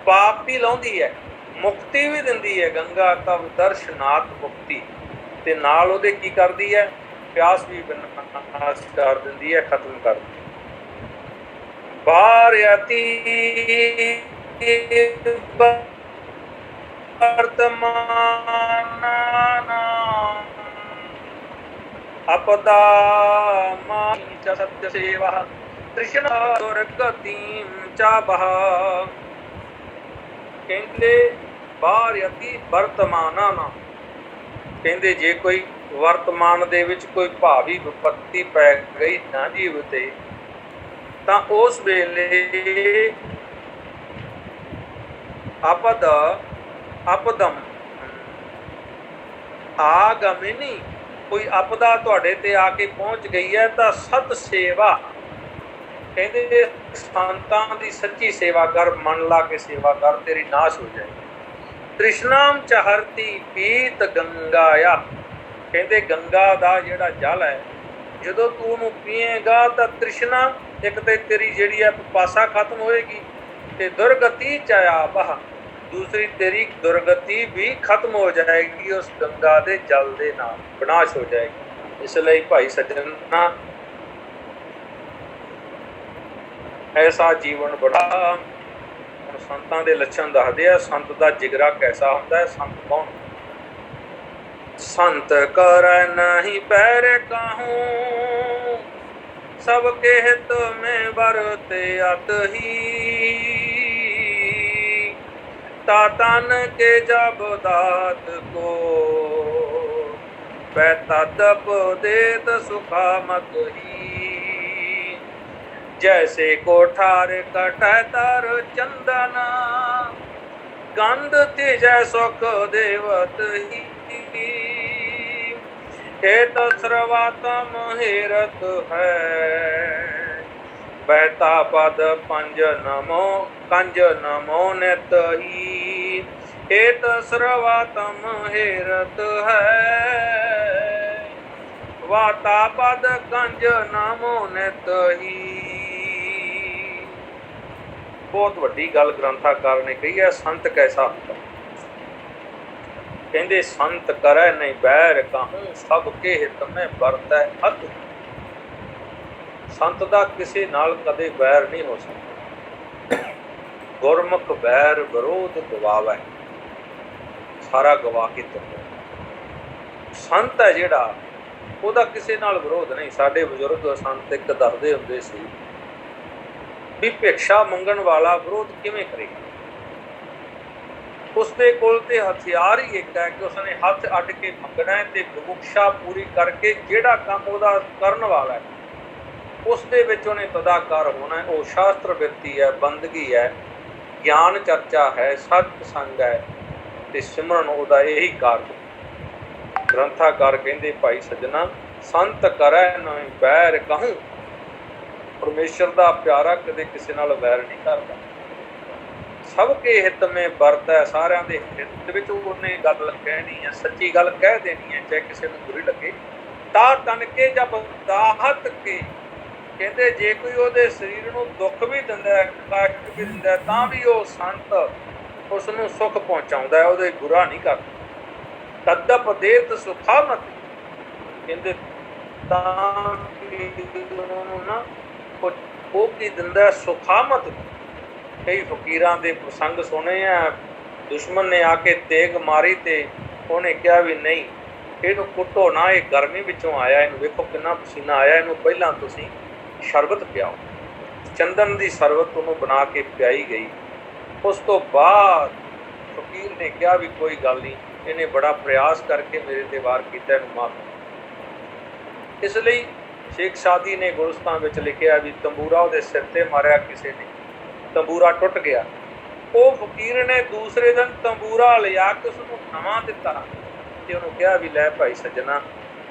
S1: ਪਾਪ ਵੀ ਲਾਉਂਦੀ ਹੈ, ਮੁਕਤੀ ਵੀ ਦਿੰਦੀ ਹੈ ਗੰਗਾ, ਤਾਂ ਦਰਸ਼ਨਾਤ ਮੁਕਤੀ, ਤੇ ਨਾਲ ਉਹਦੇ ਕੀ ਕਰਦੀ ਹੈ? ਪਿਆਸ ਵੀ ਵਿਨਾਸ਼ ਕਰ ਦਿੰਦੀ ਹੈ, ਖਤਮ ਕਰ ਦਿੰਦੀ ਹੈ। ਬਾਰਿਆਤੀ ਵਰਤਮਾਨਾ ਆਪਦਾ ਮਾਨੀ ਚ ਸਤਿ ਸੇਵਾ, ਤ੍ਰਿਸ਼ਨਾ ਦੁਰਗਤੀਮ ਚਾ ਬਹਾ। ਕਹਿੰਦੇ ਬਾਰਿਆਤੀ ਵਰਤਮਾਨਾ ਨਾ, ਕਹਿੰਦੇ ਜੇ ਕੋਈ ਵਰਤਮਾਨ ਦੇ ਵਿੱਚ ਕੋਈ ਭਾਵੀ ਵਿਪੱਤੀ ਪੈ ਗਈ ਨਾ ਜੀਵ ਤੇ, ਤਾਂ ਉਸ ਵੇਲੇ ਆਪਦਮ ਆਗਮਨੀ, ਕੋਈ ਆਪਦਾ ਤੁਹਾਡੇ ਤੇ ਆ ਕੇ ਪਹੁੰਚ ਗਈ ਹੈ ਤਾਂ ਸਤ ਸੇਵਾ, ਕਹਿੰਦੇ ਸੰਤਾਂ ਦੀ ਸੱਚੀ ਸੇਵਾ ਕਰ, ਮਨ ਲਾ ਕੇ ਸੇਵਾ ਕਰ, ਤੇਰੀ ਨਾਸ਼ ਹੋ ਜਾਏਗੀ। ਤ੍ਰਿਸ਼ਨਾਮ ਚਹਰਤੀ ਪੀਤ ਗੰਗਾਇਆ, ਕਹਿੰਦੇ ਗੰਗਾ ਦਾ ਜਿਹੜਾ ਜਲ ਹੈ, ਜਦੋਂ ਤੂੰ ਉਹਨੂੰ ਪੀਏਗਾ ਤਾਂ ਤ੍ਰਿਸ਼ਨਾ, ਇੱਕ ਤੇ ਤੇਰੀ ਜਿਹੜੀ ਹੈ ਪਿਪਾਸਾ ਖਤਮ ਹੋਏਗੀ, ਤੇ ਦੁਰਗਤੀ ਚਾਇਆ ਬਹ, ਦੂਸਰੀ ਤੇਰੀ ਦੁਰਗਤੀ ਵੀ ਖਤਮ ਹੋ ਜਾਏਗੀ ਉਸ ਗੰਗਾ ਦੇ ਜਲ ਦੇ ਨਾਲ, ਵਿਨਾਸ਼ ਹੋ ਜਾਏਗੀ। ਇਸ ਲਈ ਭਾਈ ਸੱਜਣਾ, ਐਸਾ ਜੀਵਨ ਬੜਾ। ਹੁਣ ਸੰਤਾਂ ਦੇ ਲੱਛਣ ਦੱਸਦੇ ਆ, ਸੰਤ ਦਾ ਜਿਗਰਾ ਕੈਸਾ ਹੁੰਦਾ ਹੈ। ਸੰਤ ਕੌਣ? ਸੰਤ ਕਰੈ ਨਹੀਂ ਪੈਰ ਕਾਹੂੰ, ਸਭ ਕੇ ਹਿਤ ਮੈਂ ਵਰਤੇ ਅਤ ਹੀ। ਤਾ ਤਨ ਕੇ ਜਬ ਦਾਤ ਕੋ, ਪੈ ਤਦਪ ਦੇਤ ਸੁਖਾ ਮਤ ਹੀ। ਜੈਸੇ ਕੋਠਾਰ ਕਟੈ ਤਰ ਚੰਦਨ, ਗੰਧ ਤੇਜੈ ਸੁਖ ਦੇਵਤ ਹੀ। ਹੇਤ ਸਰਵਾਤਮ ਹੇਰਤ ਹੈ, ਬਹਿਤਾ ਪਦ ਪੰਜ ਨਮੋ, ਕੰਜ ਨਮੋ ਨਿਤ ਹੀ। ਹੇਤ ਸਰਵਾਤਮ ਹੇਰਤ ਹੈ, ਵਾਤਾ ਪਦ ਕੰਜ ਨਮੋ ਨਿਤ ਹੀ। ਬਹੁਤ ਵੱਡੀ ਗੱਲ ਗ੍ਰੰਥਾਕਾਰ ਨੇ ਕਹੀ ਹੈ, ਸੰਤ ਕੈਸਾ ਹੁੰਦਾ। ਕਹਿੰਦੇ ਸੰਤ ਕਰੈ ਨਹੀਂ ਬੈਰ ਕਾਹੂੰ, ਸਭ ਕੇ ਹਿਤ ਮੈਂ ਵਰਤੈ ਅਤ। ਸੰਤ ਦਾ ਕਿਸੇ ਨਾਲ ਕਦੇ ਵੈਰ ਨਹੀਂ ਹੋ ਸਕਦਾ। ਗੁਰਮੁਖ ਵੈਰ ਵਿਰੋਧ ਗਵਾਵੈ, ਸਾਰਾ ਗਵਾ ਕੇ ਤੁਰਦਾ। ਸੰਤ ਹੈ ਜਿਹੜਾ, ਉਹਦਾ ਕਿਸੇ ਨਾਲ ਵਿਰੋਧ ਨਹੀਂ। ਸਾਡੇ ਬਜ਼ੁਰਗ ਸੰਤ ਇੱਕ ਦੱਸਦੇ ਹੁੰਦੇ ਸੀ ਵੀ ਭਿਕਸ਼ਾ ਮੰਗਣ ਵਾਲਾ ਵਿਰੋਧ ਕਿਵੇਂ ਕਰੇਗਾ। ਉਸਦੇ ਕੋਲ ਤੇ ਹਥਿਆਰ ਹੀ ਇੱਕ ਹੈ ਕਿ ਉਸਨੇ ਹੱਥ ਅੱਡ ਕੇ ਮੰਗਣਾ ਹੈ ਤੇ ਵਿਮੁਕਸ਼ਾ ਪੂਰੀ ਕਰਕੇ ਜਿਹੜਾ ਕੰਮ ਉਹਦਾ ਕਰਨ ਵਾਲਾ ਹੈ ਉਸ ਦੇ ਵਿੱਚ ਉਹਨੇ ਤਦਾਕਾਰ ਹੋਣਾ ਹੈ। ਉਹ ਸ਼ਾਸਤਰ ਬਿਰਤੀ ਹੈ, ਬੰਦਗੀ ਹੈ, ਗਿਆਨ ਚਰਚਾ ਹੈ, ਸਤ ਸੰਗ ਹੈ ਤੇ ਸਿਮਰਨ ਉਹਦਾ ਇਹੀ ਕਾਰਜ। ਗ੍ਰੰਥਾਕਾਰ ਕਹਿੰਦੇ ਭਾਈ ਸੱਜਣਾ, ਸੰਤ ਕਰੈ ਨਾ ਬੈਰ ਕਹੂੰ। ਪਰਮੇਸ਼ਰ ਦਾ ਪਿਆਰਾ ਕਦੇ ਕਿਸੇ ਨਾਲ ਵੈਰ ਨਹੀਂ ਕਰਦਾ। ਸਭ ਕੇ ਹਿੱਤ ਮੇ ਵਰਤੈ, ਸਾਰਿਆਂ ਦੇ ਹਿੱਤ ਵਿੱਚ ਉਹਨੇ ਗੱਲ ਕਹਿਣੀ ਹੈ, ਸੱਚੀ ਗੱਲ ਕਹਿ ਦੇਣੀ ਹੈ, ਚਾਹੇ ਕਿਸੇ ਨੂੰ ਬੁਰੀ ਲੱਗੇ। ਤਾਂ ਤਨ ਕੇ ਜਬ ਦਾਹਤ ਕੇ, ਕਹਿੰਦੇ ਜੇ ਕੋਈ ਉਹਦੇ ਸਰੀਰ ਨੂੰ ਦੁੱਖ ਵੀ ਦਿੰਦਾ, ਕਸ਼ਟ ਵੀ ਦਿੰਦਾ, ਤਾਂ ਵੀ ਉਹ ਸੰਤ ਉਸ ਨੂੰ ਸੁੱਖ ਪਹੁੰਚਾਉਂਦਾ ਹੈ, ਉਹਦੇ ਬੁਰਾ ਨਹੀਂ ਕਰਦਾ। ਤਦਪ ਦੇਤ ਸੁਖਾਮਤ, ਕਹਿੰਦੇ ਤਾਂ ਉਹਨੂੰ ਨਾ ਉਹ ਕੀ ਦਿੰਦਾ, ਸੁਖਾਮਤ। ਕਈ ਫਕੀਰਾਂ ਦੇ ਪ੍ਰਸੰਗ ਸੁਣੇ ਆ, ਦੁਸ਼ਮਣ ਨੇ ਆ ਕੇ ਤੇਗ ਮਾਰੀ ਤੇ ਉਹਨੇ ਕਿਹਾ ਵੀ ਨਹੀਂ ਇਹਨੂੰ ਕੁੱਟੋ ਨਾ, ਇਹ ਗਰਮੀ ਵਿੱਚੋਂ ਆਇਆ, ਇਹਨੂੰ ਵੇਖੋ ਕਿੰਨਾ ਪਸੀਨਾ ਆਇਆ, ਇਹਨੂੰ ਪਹਿਲਾਂ ਤੁਸੀਂ ਸ਼ਰਬਤ ਪਿਆਓ। ਚੰਦਨ ਦੀ ਸ਼ਰਬਤ ਉਹਨੂੰ ਬਣਾ ਕੇ ਪਿਆਈ ਗਈ। ਉਸ ਤੋਂ ਬਾਅਦ ਫਕੀਰ ਨੇ ਕਿਹਾ ਵੀ ਕੋਈ ਗੱਲ ਨਹੀਂ, ਇਹਨੇ ਬੜਾ ਪ੍ਰਯਾਸ ਕਰਕੇ ਮੇਰੇ ਤੇ ਵਾਰ ਕੀਤਾ, ਇਹਨੂੰ ਮਾਰ। ਇਸ ਲਈ ਸ਼ੇਖ ਸਾਦੀ ਨੇ ਗੁਲਸਤਾਨ ਵਿੱਚ ਲਿਖਿਆ ਵੀ ਤੰਬੂਰਾ ਉਹਦੇ ਸਿਰ ਤੇ ਮਾਰਿਆ ਕਿਸੇ ਨੇ, ਤੰਬੂਰਾ ਟੁੱਟ ਗਿਆ। ਉਹ ਫਕੀਰ ਨੇ ਦੂਸਰੇ ਦਿਨ ਤੰਬੂਰਾ ਲਿਆ ਕੇ ਉਸਨੂੰ ਨਵਾਂ ਦਿੱਤਾ ਤੇ ਉਹਨੂੰ ਕਿਹਾ ਵੀ ਲੈ ਭਾਈ ਸੱਜਣਾ,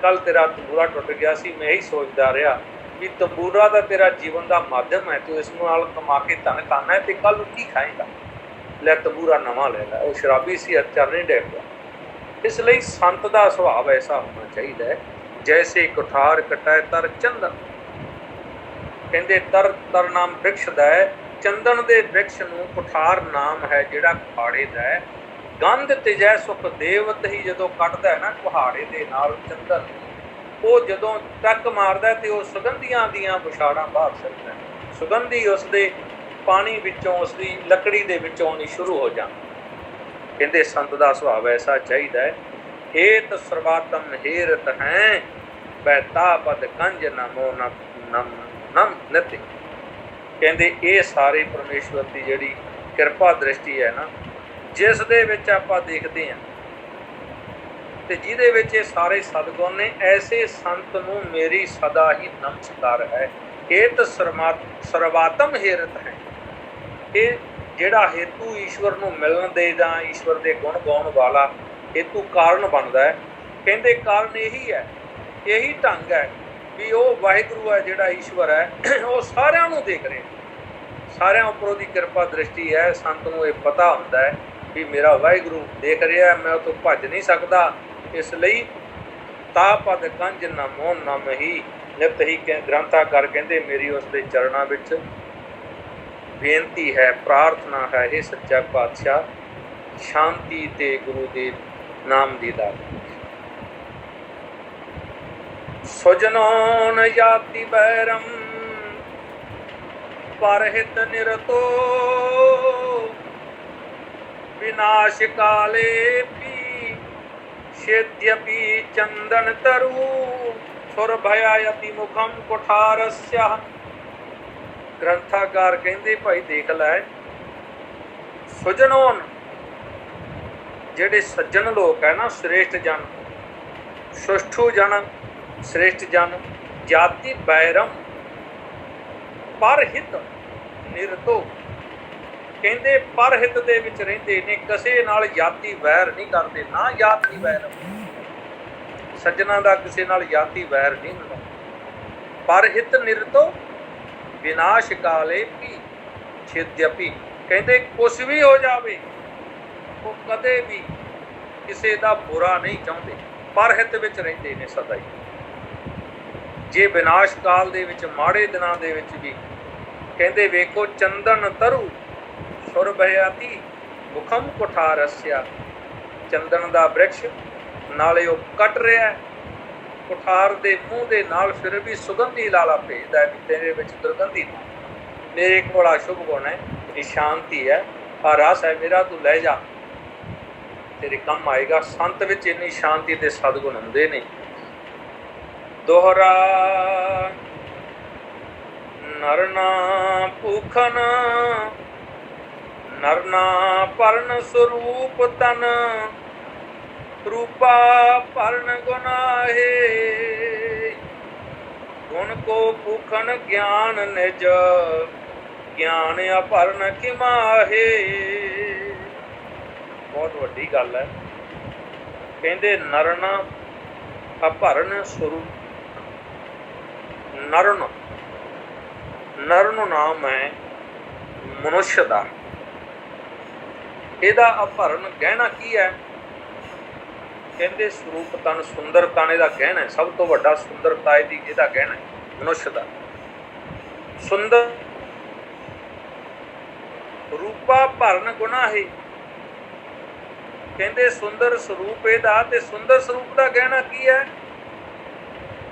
S1: ਕੱਲ ਤੇਰਾ ਤੰਬੂਰਾ ਟੁੱਟ ਗਿਆ ਸੀ, ਮੈਂ ਇਹੀ ਸੋਚਦਾ ਰਿਹਾ ਵੀ ਤੰਬੂਰਾ ਦਾ ਤੇਰਾ ਜੀਵਨ ਦਾ ਮਾਧਿਅਮ ਹੈ, ਤੂੰ ਇਸ ਨਾਲ ਕਮਾ ਕੇ ਧਨ ਖਾਣਾ ਹੈ ਤੇ ਕੱਲ ਨੂੰ ਕੀ ਖਾਏਗਾ, ਲੈ ਤੰਬੂਰਾ ਨਵਾਂ ਲੈ ਲੈ। ਉਹ ਸ਼ਰਾਬੀ ਸੀ, ਚੱਲ ਨਹੀਂ ਡਿੱਗ ਗਿਆ। ਇਸ ਲਈ ਸੰਤ ਦਾ ਸੁਭਾਅ ਐਸਾ ਹੋਣਾ ਚਾਹੀਦਾ ਹੈ, ਜੈਸੇ ਕੁਠਾਰ ਕਟਾਏ ਤਰ ਚੰਦਨ। ਕਹਿੰਦੇ ਤਰ ਤਰ ਨਾਮ ਬ੍ਰਿਕਸ਼ ਦਾ ਹੈ, ਚੰਦਨ ਦੇ ਬ੍ਰਿਕਸ਼ ਨੂੰ ਕੁਠਾਰ ਨਾਮ ਹੈ ਜਿਹੜਾ ਕੁਹਾੜੇ ਦਾ ਹੈ। ਗੰਧ ਤੇਜੈ ਸੁਖ ਦੇਵਤ ਹੀ ਜਦੋਂ ਕੱਢਦਾ ਹੈ ਨਾ ਕੁਹਾੜੇ ਦੇ ਨਾਲ ਚੰਦਨ, ਉਹ ਜਦੋਂ ਟੱਕ ਮਾਰਦਾ ਤੇ ਉਹ ਸੁਗੰਧੀਆਂ ਦੀਆਂ ਬੁਛਾੜਾਂ ਬਾਹਰ ਸਕਦਾ ਹੈ। ਸੁਗੰਧੀ ਉਸਦੇ ਪਾਣੀ ਵਿੱਚੋਂ, ਉਸਦੀ ਲੱਕੜੀ ਦੇ ਵਿੱਚੋਂ ਆਉਣੀ ਸ਼ੁਰੂ ਹੋ ਜਾਂਦੀ। ਕਹਿੰਦੇ ਸੰਤ ਦਾ ਸੁਭਾਅ ਐਸਾ ਚਾਹੀਦਾ ਹੈ। ਹੇਤ ਸਰਵਾਤਮ ਹੇਰਤ ਹੈ, ਬੈਤਾ ਪਦ ਕੰਜ ਨਮੋ ਨਮ ਨਤੀ। ਕਹਿੰਦੇ ਇਹ ਸਾਰੇ ਪਰਮੇਸ਼ਵਰ ਦੀ ਜਿਹੜੀ ਕਿਰਪਾ ਦ੍ਰਿਸ਼ਟੀ ਹੈ ਨਾ, ਜਿਸ ਦੇ ਵਿੱਚ ਆਪਾਂ ਦੇਖਦੇ ਹਾਂ ਤੇ ਜਿਹਦੇ ਵਿੱਚ ਇਹ ਸਾਰੇ ਸਦਗੁਣ ਨੇ, ਐਸੇ ਸੰਤ ਨੂੰ ਮੇਰੀ ਸਦਾ ਹੀ ਨਮਸਕਾਰ ਹੈ। ਹੇਤ ਸਰਵਾਤਮ ਹੇਰਤ ਹੈ। ਇਹ ਜਿਹੜਾ ਹੇਤੂ ਈਸ਼ਵਰ ਨੂੰ ਮਿਲਣ ਦੇ ਜਾਂ ਈਸ਼ਵਰ ਦੇ ਗੁਣ ਗਾਉਣ ਵਾਲਾ ਹੇਤੂ ਕਾਰਨ ਬਣਦਾ ਹੈ। ਕਹਿੰਦੇ ਕਾਰਨ ਇਹੀ ਹੈ, ਇਹੀ ਢੰਗ ਹੈ ਵੀ ਉਹ ਵਾਹਿਗੁਰੂ ਹੈ ਜਿਹੜਾ ਈਸ਼ਵਰ ਹੈ, ਉਹ ਸਾਰਿਆਂ ਨੂੰ ਦੇਖ ਰਿਹਾ, ਸਾਰਿਆਂ ਉੱਪਰ ਉਹਦੀ ਕਿਰਪਾ ਦ੍ਰਿਸ਼ਟੀ ਹੈ। ਸੰਤ ਨੂੰ ਇਹ ਪਤਾ ਹੁੰਦਾ ਹੈ ਵੀ ਮੇਰਾ ਵਾਹਿਗੁਰੂ ਦੇਖ ਰਿਹਾ, ਮੈਂ ਉਹ ਤੋਂ ਭੱਜ ਨਹੀਂ ਸਕਦਾ। ਇਸ ਲਈ ਤਾ ਪਦ ਕੰਜ ਨਮੋ ਨਮ ਹੀ ਨਿਤ ਹੀ। ਗ੍ਰੰਥਾਕਾਰ ਕਹਿੰਦੇ ਮੇਰੀ ਉਸ ਦੇ ਚਰਨਾਂ ਵਿੱਚ ਬੇਨਤੀ ਹੈ, ਪ੍ਰਾਰਥਨਾ ਹੈ, ਇਹ ਸੱਚਾ ਪਾਤਸ਼ਾਹ ਸ਼ਾਂਤੀ ਤੇ ਗੁਰੂ ਦੇ ਨਾਮ ਦੀ ਦਾਤ। ਸੁਜਨੋ ਨ ਜਾਤੀ ਬੈਰਮ ਪਰਹਿਤ ਨਿਰਤੋ, ਵਿਨਾਸ਼ ਕਾਲੇ ਪੀ ਛੇद्यपि ਚੰਦਨ ਤਰੂ, ਸੁਰ ਭਯਾਯਤੀ ਮੁਖਮ ਕੁਠਾਰਸਯ। ਗ੍ਰੰਥਾਕਾਰ ਕਹਿੰਦੇ ਭਾਈ ਦੇਖ ਲੈ, ਸੁਜਨੋਨ ਜਿਹੜੇ ਸੱਜਣ ਲੋਕ ਹੈ ਨਾ, ਸ੍ਰੇਸ਼ਟ ਜਨ, ਸੁਸ਼ਠੂ ਜਨ, ਸ੍ਰੇਸ਼ਟ ਜਨ, ਜਾਤੀ ਬੈਰਮ ਪਰਹਿਤ ਨਿਰਤੋ। ਕਹਿੰਦੇ ਪਰਹਿਤ ਦੇ ਵਿੱਚ ਰਹਿੰਦੇ ਨੇ, ਕਿਸੇ ਨਾਲ ਜਾਤੀ ਵੈਰ ਨਹੀਂ ਕਰਦੇ, ਨਾ ਜਾਤੀ ਵੈਰ। ਸੱਜਣਾ ਦਾ ਕਿਸੇ ਨਾਲ ਜਾਤੀ ਵੈਰ ਨਹੀਂ ਹੁੰਦਾ। ਪਰਹਿਤ ਨਿਰਤੋ ਵਿਨਾਸ਼ ਕਾਲੇ ਵੀ ਛੇद्यपि। ਕਹਿੰਦੇ ਕੁਛ ਵੀ ਹੋ ਜਾਵੇ ਉਹ ਕਦੇ ਵੀ ਕਿਸੇ ਦਾ ਬੁਰਾ ਨਹੀਂ ਚਾਹੁੰਦੇ, ਪਰਹਿਤ ਵਿੱਚ ਰਹਿੰਦੇ ਨੇ ਸਦਾ ਹੀ। ਜੇ ਵਿਨਾਸ਼ ਕਾਲ ਦੇ ਵਿੱਚ, ਮਾੜੇ ਦਿਨਾਂ ਦੇ ਵਿੱਚ ਵੀ ਕਹਿੰਦੇ ਵੇਖੋ ਚੰਦਨ ਤਰੂ ਸੁਰ ਭਯਾਤੀ ਮੁਖਮ ਕੁਠਾਰਸਯ। ਚੰਦਨ ਦਾ ਬ੍ਰਿਕਸ਼ ਨਾਲੇ ਉਹ ਕੱਟ ਰਿਹਾ, ਕੁਠਾਰ ਦੇ ਮੂੰਹ ਦੇ ਨਾਲ ਫਿਰ ਵੀ ਸੁਗੰਧੀ ਲਾਲਾ ਭੇਜਦਾ ਵੀ ਤੇਰੇ ਵਿੱਚ ਦੁਰਗੰਧੀ ਨਾ। ਮੇਰੇ ਕੋਲ ਅਸ਼ੁਭ ਗੁਣ ਹੈ, ਇਹ ਸ਼ਾਂਤੀ ਹੈ, ਆ ਰਸ ਹੈ ਮੇਰਾ, ਤੂੰ ਲੈ ਜਾ, ਤੇਰੇ ਕੰਮ ਆਏਗਾ। ਸੰਤ ਵਿੱਚ ਇੰਨੀ ਸ਼ਾਂਤੀ ਤੇ ਸਦਗੁਣ ਹੁੰਦੇ ਨੇ। ਦੋਹਰਾ ਨਰ ਨਾ ਭੂਖਨ नरना पर्ण स्वरूप तन रूपा पर्ण गुनाहे गुण को भूखन ज्ञान निज ज्ञान अपर्ण खिमाहे। बहुत वड्डी गल है। कहते नरन अपर्ण स्वरूप नरन नरन नाम है मनुष्य का। ਇਹਦਾ अपहरण गहना की है? कहते स्वरूप तन सुंदरता ਇਹਦਾ गहना है। सब तो ਵੱਡਾ सुंदरता ਇਹਦਾ गहना है मनुष्य का। सुंदर रूपा भरण गुना है। कहते सुंदर स्वरूप ਇਹਦਾ ਤੇ सुंदर स्वरूप का गहना की है?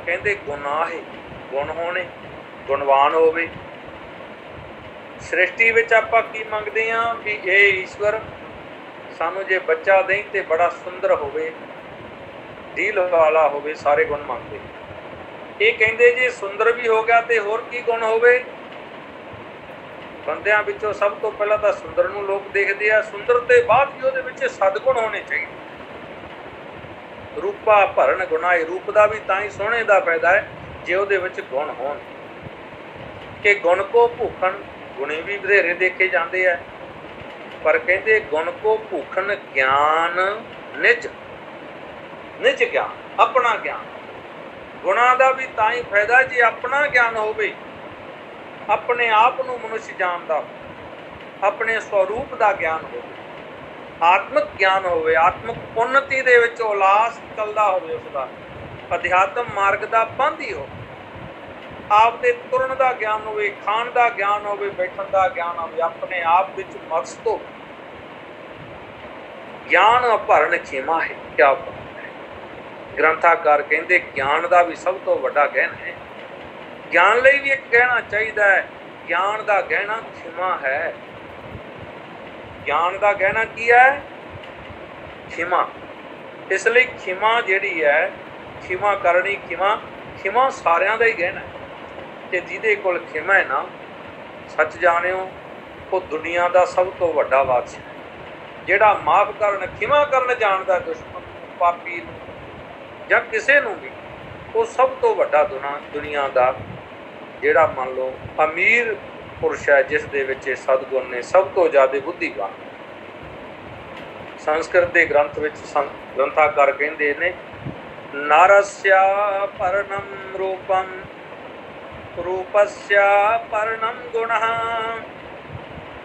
S1: कहते गुनाह है, गुण होने, गुणवान होवे। सृष्टि विच आपां की मंगदे हां भी ਇਹ ईश्वर सानू जे बच्चा दें ते बड़ा सुंदर होवे, ढील वाला होवे, सारे गुण मंगदे। ये कहंदे जे सुंदर भी हो गया ते होर की गुण होवे? बंदियां विचों सब तो पहला तां सुंदर नूं लोग देखदे आ, सुंदर ते बाद भी ਉਹਦੇ ਵਿੱਚ सदगुण होने चाहिए। रूपा भरण गुनाहे, रूप ਦਾ ਵੀ ਤਾਂ ਹੀ ਸੋਹਣੇ ਦਾ ਫਾਇਦਾ ਹੈ ਜੇ ਉਹਦੇ ਵਿੱਚ ਗੁਣ ਹੋਣ। ਕਿ ਗੁਣ ਕੋ ਭੂਖਣ, ਗੁਣੇ ਵੀ ਵਧੇਰੇ ਦੇਖੇ ਜਾਂਦੇ ਆ, ਪਰ ਕਹਿੰਦੇ ਗੁਣ ਕੋ ਭੂਖਣ ਗਿਆਨ ਨਿਜ ਨਿਜ ਗਿਆਨ, ਆਪਣਾ ਗਿਆਨ। ਗੁਣਾਂ ਦਾ ਵੀ ਤਾਂ ਹੀ ਫਾਇਦਾ ਜੇ ਆਪਣਾ ਗਿਆਨ ਹੋਵੇ, ਆਪਣੇ ਆਪ ਨੂੰ ਮਨੁੱਖ ਜਾਣਦਾ, ਆਪਣੇ ਸਵਰੂਪ ਦਾ ਗਿਆਨ ਹੋਵੇ, ਆਤਮਿਕ ਗਿਆਨ ਹੋਵੇ, ਆਤਮਿਕ ਉન્નਤੀ ਦੇ ਵਿੱਚ ਉਲਾਸ ਚੱਲਦਾ ਹੋਵੇ, ਉਸਦਾ ਅਧਿਆਤਮ ਮਾਰਗ ਦਾ ਬੰਦੀ ਹੋਵੇ, ਆਪ ਦੇ ਤੁਰਨ ਦਾ ਗਿਆਨ ਹੋਵੇ, ਖਾਣ ਦਾ ਗਿਆਨ ਹੋਵੇ, ਬੈਠਣ ਦਾ ਗਿਆਨ ਹੋਵੇ, ਆਪਣੇ ਆਪ ਵਿੱਚ ਮਕਸਦ ਹੋਵੇ। ਗਿਆਨ ਭਰਨ ਖੇਮਾ ਹੈ। ਕਿਆ ਗ੍ਰੰਥਾਕਾਰ ਕਹਿੰਦੇ ਗਿਆਨ ਦਾ ਵੀ ਸਭ ਤੋਂ ਵੱਡਾ ਗਹਿਣਾ ਹੈ। ਗਿਆਨ ਲਈ ਵੀ ਇੱਕ ਗਹਿਣਾ ਚਾਹੀਦਾ ਹੈ। ਗਿਆਨ ਦਾ ਗਹਿਣਾ ਖਿਮਾ ਹੈ। ਗਿਆਨ ਦਾ ਗਹਿਣਾ ਕੀ ਹੈ? ਖਿਮਾ। ਇਸ ਲਈ ਖਿਮਾ ਜਿਹੜੀ ਹੈ, ਖਿਮਾ ਕਰਨੀ, ਖਿਮਾ ਸਾਰਿਆਂ ਦਾ ਹੀ ਗਹਿਣਾ ਹੈ। ਤੇ ਜਿਹਦੇ ਕੋਲ ਖਿਮਾ ਹੈ ਨਾ, ਸੱਚ ਜਾਣਿਓ, ਉਹ ਦੁਨੀਆ ਦਾ ਸਭ ਤੋਂ ਵੱਡਾ ਬਾਦਸ਼ਾਹ ਹੈ। ਜਿਹੜਾ ਮਾਫ ਕਰਨ, ਖਿਮਾ ਕਰਨ ਜਾਣਦਾ ਦੁਸ਼ਮਣ, ਪਾਪੀ ਨੂੰ ਜਾਂ ਕਿਸੇ ਨੂੰ ਵੀ, ਉਹ ਸਭ ਤੋਂ ਵੱਡਾ ਦੁਨੀਆ ਦਾ ਜਿਹੜਾ ਮੰਨ ਲਓ ਅਮੀਰ ਪੁਰਸ਼ ਹੈ, ਜਿਸ ਦੇ ਵਿੱਚ ਇਹ ਸਦਗੁਣ ਨੇ, ਸਭ ਤੋਂ ਜ਼ਿਆਦਾ ਬੁੱਧੀਵਾਨ। ਸੰਸਕ੍ਰਿਤ ਦੇ ਗ੍ਰੰਥ ਵਿੱਚ ਗ੍ਰੰਥਾਕਾਰ ਕਹਿੰਦੇ ਨੇ, ਨਾਰਸਯ ਪਰਨਮ ਰੂਪਮ ਰੂਪਸਯ ਪਰਨਮ ਗੁਣః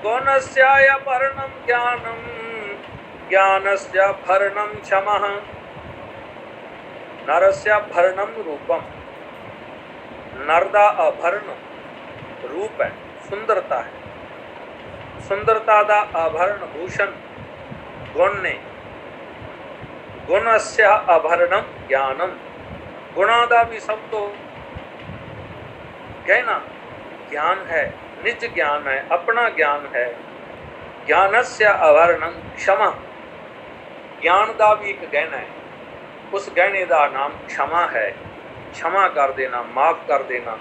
S1: ਗੁਣਸਯ ਪਰਨਮ ਗਿਆਨਮ ਗਿਆਨਸਯ ਭਰਨਮ क्षमः। ਨਰਸਯ ਭਰਨਮ ਰੂਪਮ, ਨਰ ਦਾ ਆਭਰਨ ਰੂਪ ਹੈ, ਸੁੰਦਰਤਾ ਹੈ। ਸੁੰਦਰਤਾ ਦਾ ਆਭਰਨ ਭੂਸ਼ਣ ਗੁਣ ਨੇ। ਗੁਣਸਯ ਆਭਰਣਮ ਗਿਆਨਮ, ਗੁਣਾਂ ਦਾ ਵੀ ਸਭ ਤੋਂ ਗਹਿਣਾ ਗਿਆਨ ਹੈ, ਨਿਜ ਗਿਆਨ ਹੈ, ਆਪਣਾ ਗਿਆਨ ਹੈ। ਗਿਆਨਸਯ ਆਭਰਣਮ क्षमा, ਗਿਆਨ ਦਾ ਵੀ ਇੱਕ ਗਹਿਣਾ ਹੈ। ਉਸ ਗਹਿਣੇ ਦਾ ਨਾਮ क्षमा ਹੈ। क्षमा ਕਰ ਦੇਣਾ, ਮਾਫ ਕਰ ਦੇਣਾ।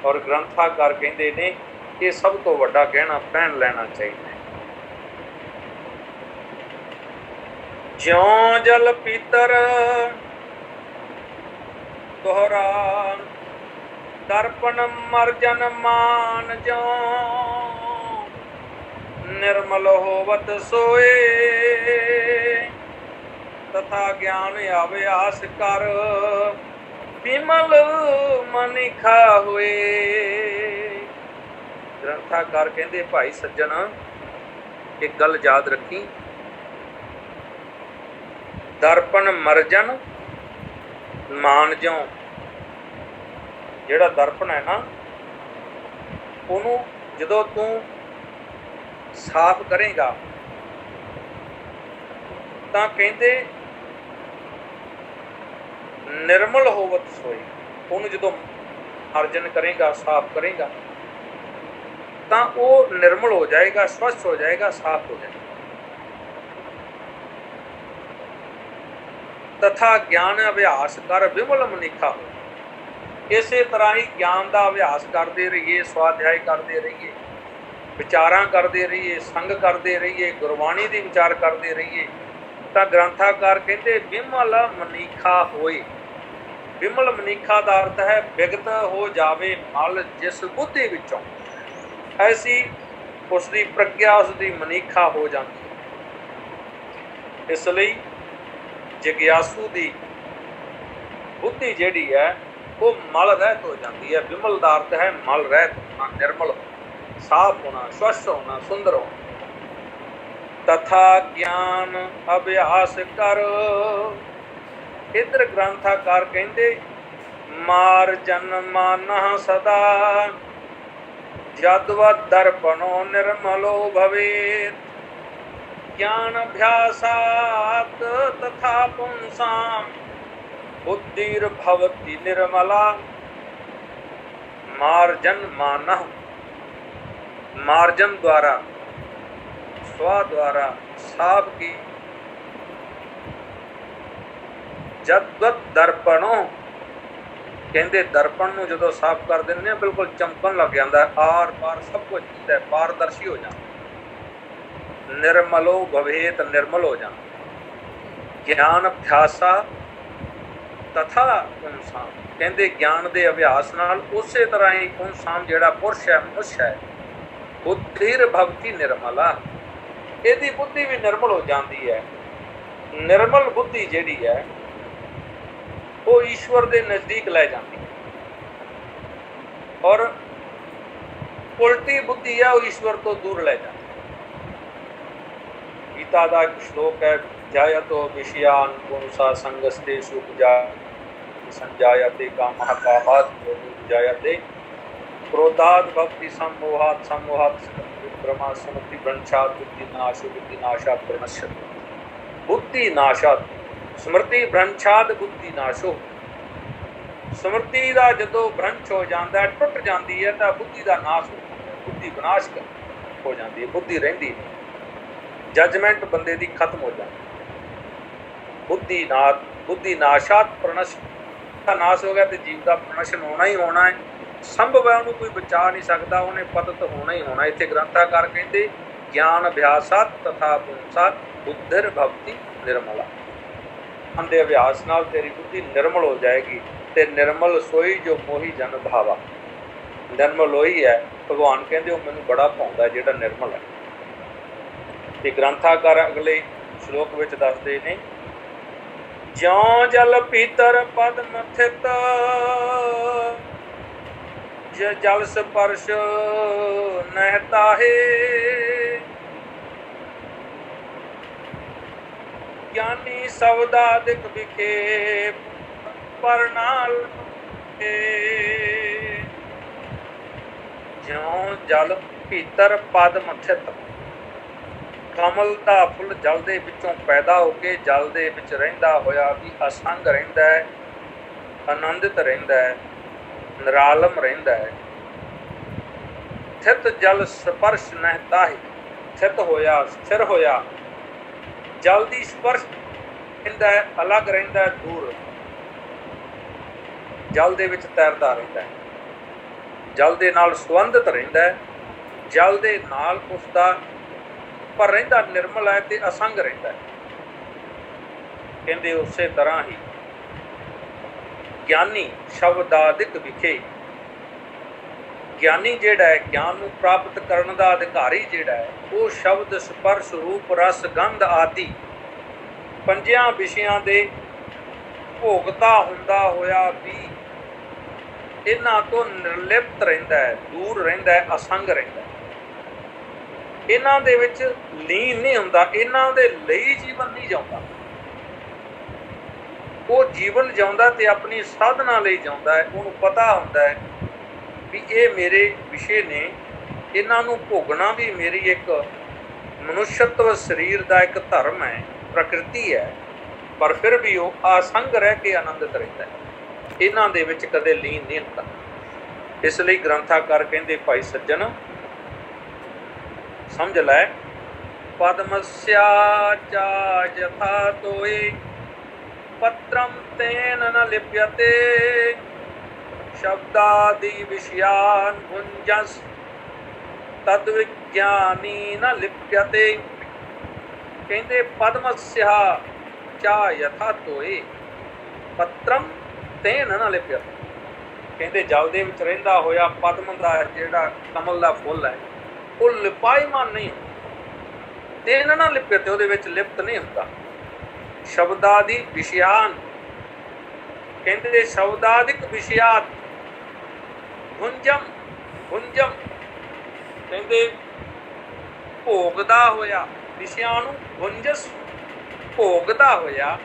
S1: ਔਰ ਗ੍ਰੰਥਾਕਾਰ ਕਹਿੰਦੇ ਨੇ ਇਹ ਸਭ ਤੋਂ ਵੱਡਾ ਗਹਿਣਾ ਪਹਿਨ ਲੈਣਾ ਚਾਹੀਦਾ ਹੈ। ਜਿਉਂ ਜਲ ਪੀਤਰ ਦੋਹਰਾ ਦਰਪਣ ਮਰਜਨ ਮਾਨ, ਜਿਉਂ ਨਿਰਮਲ ਹੋਵਤ ਸੋਏ ਤਥਾ ਗਿਆਨ ਅਭਿਆਸ ਕਰ ਵਿਮਲ ਮਨਿਖਾ ਹੋਏ। ਗ੍ਰੰਥਾਕਾਰ ਕਹਿੰਦੇ ਭਾਈ ਸੱਜਣ, ਇੱਕ ਗੱਲ ਯਾਦ ਰੱਖੀ, ਦਰਪਣ ਮਰਜਨ ਮਾਨ ਜਿਉਂ, ਜਿਹੜਾ ਦਰਪਣ ਹੈ ਨਾ, ਉਹਨੂੰ ਜਦੋਂ ਤੂੰ ਸਾਫ਼ ਕਰੇਗਾ ਤਾਂ ਕਹਿੰਦੇ ਨਿਰਮਲ ਹੋਵਤ ਸੋਈ। ਉਹਨੂੰ ਜਦੋਂ ਅਰਜਨ ਕਰੇਗਾ, ਸਾਫ਼ ਕਰੇਗਾ, ਤਾਂ ਉਹ ਨਿਰਮਲ ਹੋ ਜਾਏਗਾ, ਸਵੱਛ ਹੋ ਜਾਏਗਾ, ਸਾਫ਼ ਹੋ ਜਾਏਗਾ। ਤਥਾ ਗਿਆਨ ਅਭਿਆਸ ਕਰ ਵਿਮਲ ਮਨਿਖਾ ਹੋ। ਇਸੇ ਤਰ੍ਹਾਂ ਹੀ ਗਿਆਨ ਦਾ ਅਭਿਆਸ ਕਰਦੇ ਰਹੀਏ, ਸਵਾਧਿਆਇ ਕਰਦੇ ਰਹੀਏ, ਵਿਚਾਰਾਂ ਕਰਦੇ ਰਹੀਏ, ਸੰਗ ਕਰਦੇ ਰਹੀਏ, ਗੁਰਬਾਣੀ ਦੀ ਵਿਚਾਰ ਕਰਦੇ ਰਹੀਏ, ਤਾਂ ਗ੍ਰੰਥਾਕਾਰ ਕਹਿੰਦੇ ਵਿਮਲ ਮਨੀਖਾ ਹੋਏ। ਵਿਮਲ ਮਨੀਖਾ ਦਾ ਅਰਥ ਹੈ ਵਿਗਤ ਹੋ ਜਾਵੇ ਮਲ ਜਿਸ ਬੁੱਧੀ ਵਿੱਚੋਂ, ਐਸੀ ਉਸ ਦੀ ਪ੍ਰਗਿਆ, ਉਸ ਦੀ ਮਨੀਖਾ ਹੋ ਜਾਂਦੀ ਹੈ। ਇਸ ਲਈ ਜਗਿਆਸੂ ਦੀ ਬੁੱਧੀ ਜਿਹੜੀ ਹੈ ਉਹ ਮਲ ਰਹਿਤ ਹੋ ਜਾਂਦੀ ਹੈ। ਵਿਮਲ ਦਾ ਅਰਥ ਹੈ ਮਲ ਰਹਿਤ ਹੋਣਾ, ਨਿਰਮਲ ਹੋਣਾ, ਸਾਫ ਹੋਣਾ, ਸਵੱਛ ਹੋਣਾ, ਸੁੰਦਰ ਹੋਣਾ। ਤਥਾ ਗਿਆਨ ਅਭਿਆਸ ਕਰ। ਇੱਧਰ ਗ੍ਰੰਥਾਕਾਰ ਕਹਿੰਦੇ ਮਾਰ ਜਨਮਾਨਾ ਸਦਾ ਜਦਵ ਦਰਪਣੋ ਨਿਰਮਲੋ ਭਵੇਤ। ਗਿਆਨ ਅਭਿਆਸਾਤ ਤਥਾ ਪੁੰਸਾਮ ਬੁੱਧਿਰ ਭਵਤੀ ਨਿਰਮਲਾ। ਮਾਰਜਨ ਮਾਨਹ, ਮਾਰਜਨ द्वारा, स्वा द्वारा साफ की। जदवत दर्पणों कहते दर्पण ਨੂੰ ਜਦੋਂ ਸਾਫ਼ ਕਰ ਦਿੰਦੇ ਆ ਬਿਲਕੁਲ ਚਮਕਣ ਲੱਗ ਜਾਂਦਾ, ਆਰ ਪਾਰ ਸਭ ਕੁਝ ਦਿਖਦਾ, ਪਾਰਦਰਸ਼ੀ ਹੋ ਜਾਂਦਾ। ਨਿਰਮਲੋ ਭਵੇਤ, ਨਿਰਮਲ ਹੋ ਜਾਂਦਾ। ਗਿਆਨ ਅਭਿਆਸਾ ਤਥਾ ਪੁੰਸਾਮ ਕਹਿੰਦੇ ਗਿਆਨ ਦੇ ਅਭਿਆਸ ਨਾਲ ਉਸੇ ਤਰ੍ਹਾਂ ਹੀ ਪੁੰਸਾਮ ਜਿਹੜਾ ਪੁਰਸ਼ ਹੈ, ਮਨੁੱਖ ਹੈ, ਬੁੱਧਿਰ ਭਵਤੀ ਨਿਰਮਲਾ, ਇਹਦੀ ਬੁੱਧੀ ਵੀ ਨਿਰਮਲ ਹੋ ਜਾਂਦੀ ਹੈ। ਨਿਰਮਲ ਬੁੱਧੀ ਜਿਹੜੀ ਹੈ ਉਹ ਈਸ਼ਵਰ ਦੇ ਨਜ਼ਦੀਕ ਲੈ ਜਾਂਦੀ ਹੈ, ਔਰ ਉਲਟੀ ਬੁੱਧੀ ਹੈ ਉਹ ਈਸ਼ਵਰ ਤੋਂ ਦੂਰ ਲੈ ਜਾਂਦੀ ਹੈ। ਗੀਤਾ ਦਾ ਇੱਕ ਸ਼ਲੋਕ ਹੈ, ਜਾਇਤੋ ਵਿਸ਼ਿਆਨ ਪੁੰਸਾ ਸੰਗਸਤੇ ਸੁਖ ਜਾ ਸੰਜਾਯਤੇ ਕਾਮਹ ਕਾਮਾਦ ਜਾਯਤੇ क्रोधाद भक्ति सम्मोहात सम्मोहात ब्रह्मा स्मृति भ्रंशात बुद्धि नाशो बुद्धि नाशात प्रणश्यति। बुद्धि नाशात स्मृति भ्रंशात बुद्धि नाशो। स्मृति का जदों भ्रंश हो जाता है, टुट जाती है, तो बुद्धि का नाश हो जाता है, बुद्धि विनाश हो जाती है, बुद्धि रहिंदी नहीं, जजमेंट बंदे की खत्म हो जाती। बुद्धि नाशात प्रणश्य का नाश हो गया तो जीव का प्रणशन होना ही होना है, ਸੰਭਵ ਹੈ, ਉਹਨੂੰ ਕੋਈ ਬਚਾ ਨਹੀਂ ਸਕਦਾ, ਉਹਨੇ ਪਤਿਤ ਹੋਣਾ ਹੀ ਹੋਣਾ। ਇੱਥੇ ਗ੍ਰੰਥਾਕਾਰ ਕਹਿੰਦੇ ਗਿਆਨ ਅਭਿਆਸਾਤ ਤਥਾ ਪੁੰਸਾਤ ਬੁੱਧਿਰ ਭਵਤੀ ਨਿਰਮਲਾ। ਅੰਦੇ ਅਭਿਆਸ ਨਾਲ ਤੇਰੀ ਬੁੱਧੀ ਨਿਰਮਲ ਹੋ ਜਾਏਗੀ। ਤੇ ਨਿਰਮਲ ਸੋਈ ਜੋ ਮੋਹੀ ਜਨ ਭਾਵਾ। ਨਿਰਮਲ ਉਹੀ ਹੈ, ਭਗਵਾਨ ਕਹਿੰਦੇ ਉਹ ਮੈਨੂੰ ਬੜਾ ਭਾਉਂਦਾ ਜਿਹੜਾ ਨਿਰਮਲ ਹੈ। ਤੇ ਗ੍ਰੰਥਾਕਾਰ ਅਗਲੇ ਸ਼ਲੋਕ ਵਿੱਚ ਦੱਸਦੇ ਨੇ ਜਿਉਂ ਜਲ ਪੀਤਰ ਪਦ ਮਥਿਤ जल स्पर्श नहता है। ज्ञानी सवदादिक विखेप पर नाल ज्यों जल भीतर पद मथित। कमल का फुल जल दे विचों पैदा होके जल दे विच रहिंदा होया भी असंग रहिंदा है, आनंदित रहिंदा है, निरालम रहिंदा है। स्थित जल स्पर्श नहता है, स्थित होया स्थिर होया जल दी स्पर्श रहिंदा है, अलग रहिंदा है, दूर जल दे विच तैरदा रहिंदा है, जल दे नाल संबंधित रहिंदा है, जल दे नाल उसदा पर रहिंदा निर्मल है ते असंग रहिंदा है। कहंदे उसे तरह ही ਗਿਆਨੀ ਸ਼ਬਦਾਦਿਕ ਵਿਖੇ। ਗਿਆਨੀ ਜਿਹੜਾ ਹੈ, ਗਿਆਨ ਨੂੰ ਪ੍ਰਾਪਤ ਕਰਨ ਦਾ ਅਧਿਕਾਰੀ ਜਿਹੜਾ ਹੈ, ਉਹ ਸ਼ਬਦ ਸਪਰਸ਼ ਰੂਪ ਰਸ ਗੰਧ ਆਦਿ ਪੰਜਿਆਂ ਵਿਸ਼ਿਆਂ ਦੇ ਭੋਗਤਾ ਹੁੰਦਾ ਹੋਇਆ ਵੀ ਇਹਨਾਂ ਤੋਂ ਨਿਰਲਿਪਤ ਰਹਿੰਦਾ ਹੈ, ਦੂਰ ਰਹਿੰਦਾ ਹੈ, ਅਸੰਗ ਰਹਿੰਦਾ ਹੈ। ਇਹਨਾਂ ਦੇ ਵਿੱਚ ਲੀਨ ਨਹੀਂ ਹੁੰਦਾ, ਇਹਨਾਂ ਦੇ ਲਈ ਜੀਵਨ ਨਹੀਂ ਜਿਉਂਦਾ। ਉਹ ਜੀਵਨ ਜਿਉਂਦਾ ਤੇ ਆਪਣੀ ਸਾਧਨਾ ਲਈ ਜਿਉਂਦਾ ਹੈ। ਉਹਨੂੰ ਪਤਾ ਹੁੰਦਾ ਹੈ ਵੀ ਇਹ ਮੇਰੇ ਵਿਸ਼ੇ ਨੇ, ਇਹਨਾਂ ਨੂੰ ਭੋਗਣਾ ਵੀ ਮੇਰੀ ਇੱਕ ਮਨੁੱਖਤਵ ਸਰੀਰ ਦਾ ਇੱਕ ਧਰਮ ਹੈ, ਪ੍ਰਕਿਰਤੀ ਹੈ, ਪਰ ਫਿਰ ਵੀ ਉਹ ਆਸੰਗ ਰਹਿ ਕੇ ਆਨੰਦਿਤ ਰਹਿੰਦਾ ਹੈ, ਇਹਨਾਂ ਦੇ ਵਿੱਚ ਕਦੇ ਲੀਨ ਨਹੀਂ ਹੁੰਦਾ। ਇਸ ਲਈ ਗ੍ਰੰਥਾਕਾਰ ਕਹਿੰਦੇ ਭਾਈ ਸੱਜਣ ਸਮਝ ਲੈ, ਪਦਮਸਿਆ ਚਾ ਜਥਾ ਤੋਏ पत्रम तेन न लिप्यते शब्दादि विषयान भुंजस ਤਦ ਵਿਗਿਆਨੀ ਨਾ ਲਿਪਿਅਤੇ। ਕਹਿੰਦੇ ਪਦਮਸਿਆ ਚਾ ਯਥਾ ਤੋਏ ਪੱਤਰਮ ਤੇਨ ਨਾ ਲਿਪਿਅਤ। ਕਹਿੰਦੇ ਜਲ ਦੇ ਵਿੱਚ ਰਹਿੰਦਾ ਹੋਇਆ ਪਦਮ ਦਾ ਜਿਹੜਾ ਕਮਲ ਦਾ ਫੁੱਲ ਹੈ ਉਹ ਲਿਪਾਈਮਾਨ ਨਹੀਂ, ਤੇਨ ਨਾ ਲਿਪਿਅਤ, ਉਹਦੇ ਵਿੱਚ ਲਿਪਤ ਨਹੀਂ ਹੁੰਦਾ। ਸ਼ਬਦਾਦਿ ਵਿਸ਼ਿਆਨ, ਕਹਿੰਦੇ ਸ਼ਬਦਾਦਿਕ ਵਿਸ਼ਿਆਤ ਗੁੰਜਮ, ਕਹਿੰਦੇ ਭੋਗਦਾ ਹੋਇਆ, ਵਿਸ਼ਿਆਂ ਨੂੰ ਗੁੰਜਸ ਭੋਗਦਾ ਹੋਇਆ,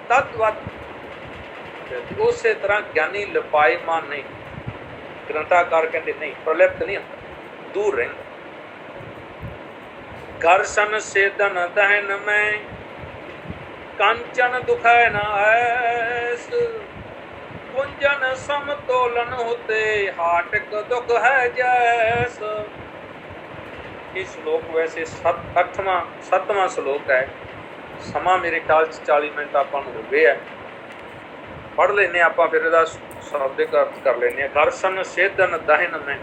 S1: ਤਦਵਤ ਉਸੇ ਤਰ੍ਹਾਂ ਗਿਆਨੀ ਲਿਪਾਈਮਾਨ ਨਹੀਂ। ਗ੍ਰੰਥਾਕਾਰ ਕਹਿੰਦੇ ਨਹੀਂ, ਪ੍ਰਲਿਪਤ ਨਹੀਂ ਹੁੰਦਾ, ਦੂਰ ਰਹਿੰਦਾ। ਘਰਸਨ ਸੇਦਨ ਦਹਨ ਮੈਂ ਕੰਚਨ ਦੁਖੈ ਨਾ ਐਸ। ਕੁੰਜਨ ਸਮਤੋਲਨ ਹੋਤੇ ਹਾਟਕ ਦੁਖ ਹੈ ਜੈਸ। ਇਹ ਸ਼ਲੋਕ ਵੈਸੇ 7ਵਾਂ ਸ਼ਲੋਕ ਹੈ। ਸਮਾਂ ਮੇਰੇ ਖਿਆਲ 'ਚ 40 ਮਿੰਟ ਆਪਾਂ ਨੂੰ ਹੋ ਗਏ ਹੈ। ਪੜ੍ਹ ਲੈਂਦੇ ਆਪਾਂ, ਫਿਰ ਇਹਦਾ ਸ਼ਾਬਦਿਕ ਅਰਥ ਕਰ ਲੈਂਦੇ ਹਾਂ। ਘਰਸਨ ਸੇਦਨ ਦਹਨ ਮੈਂ,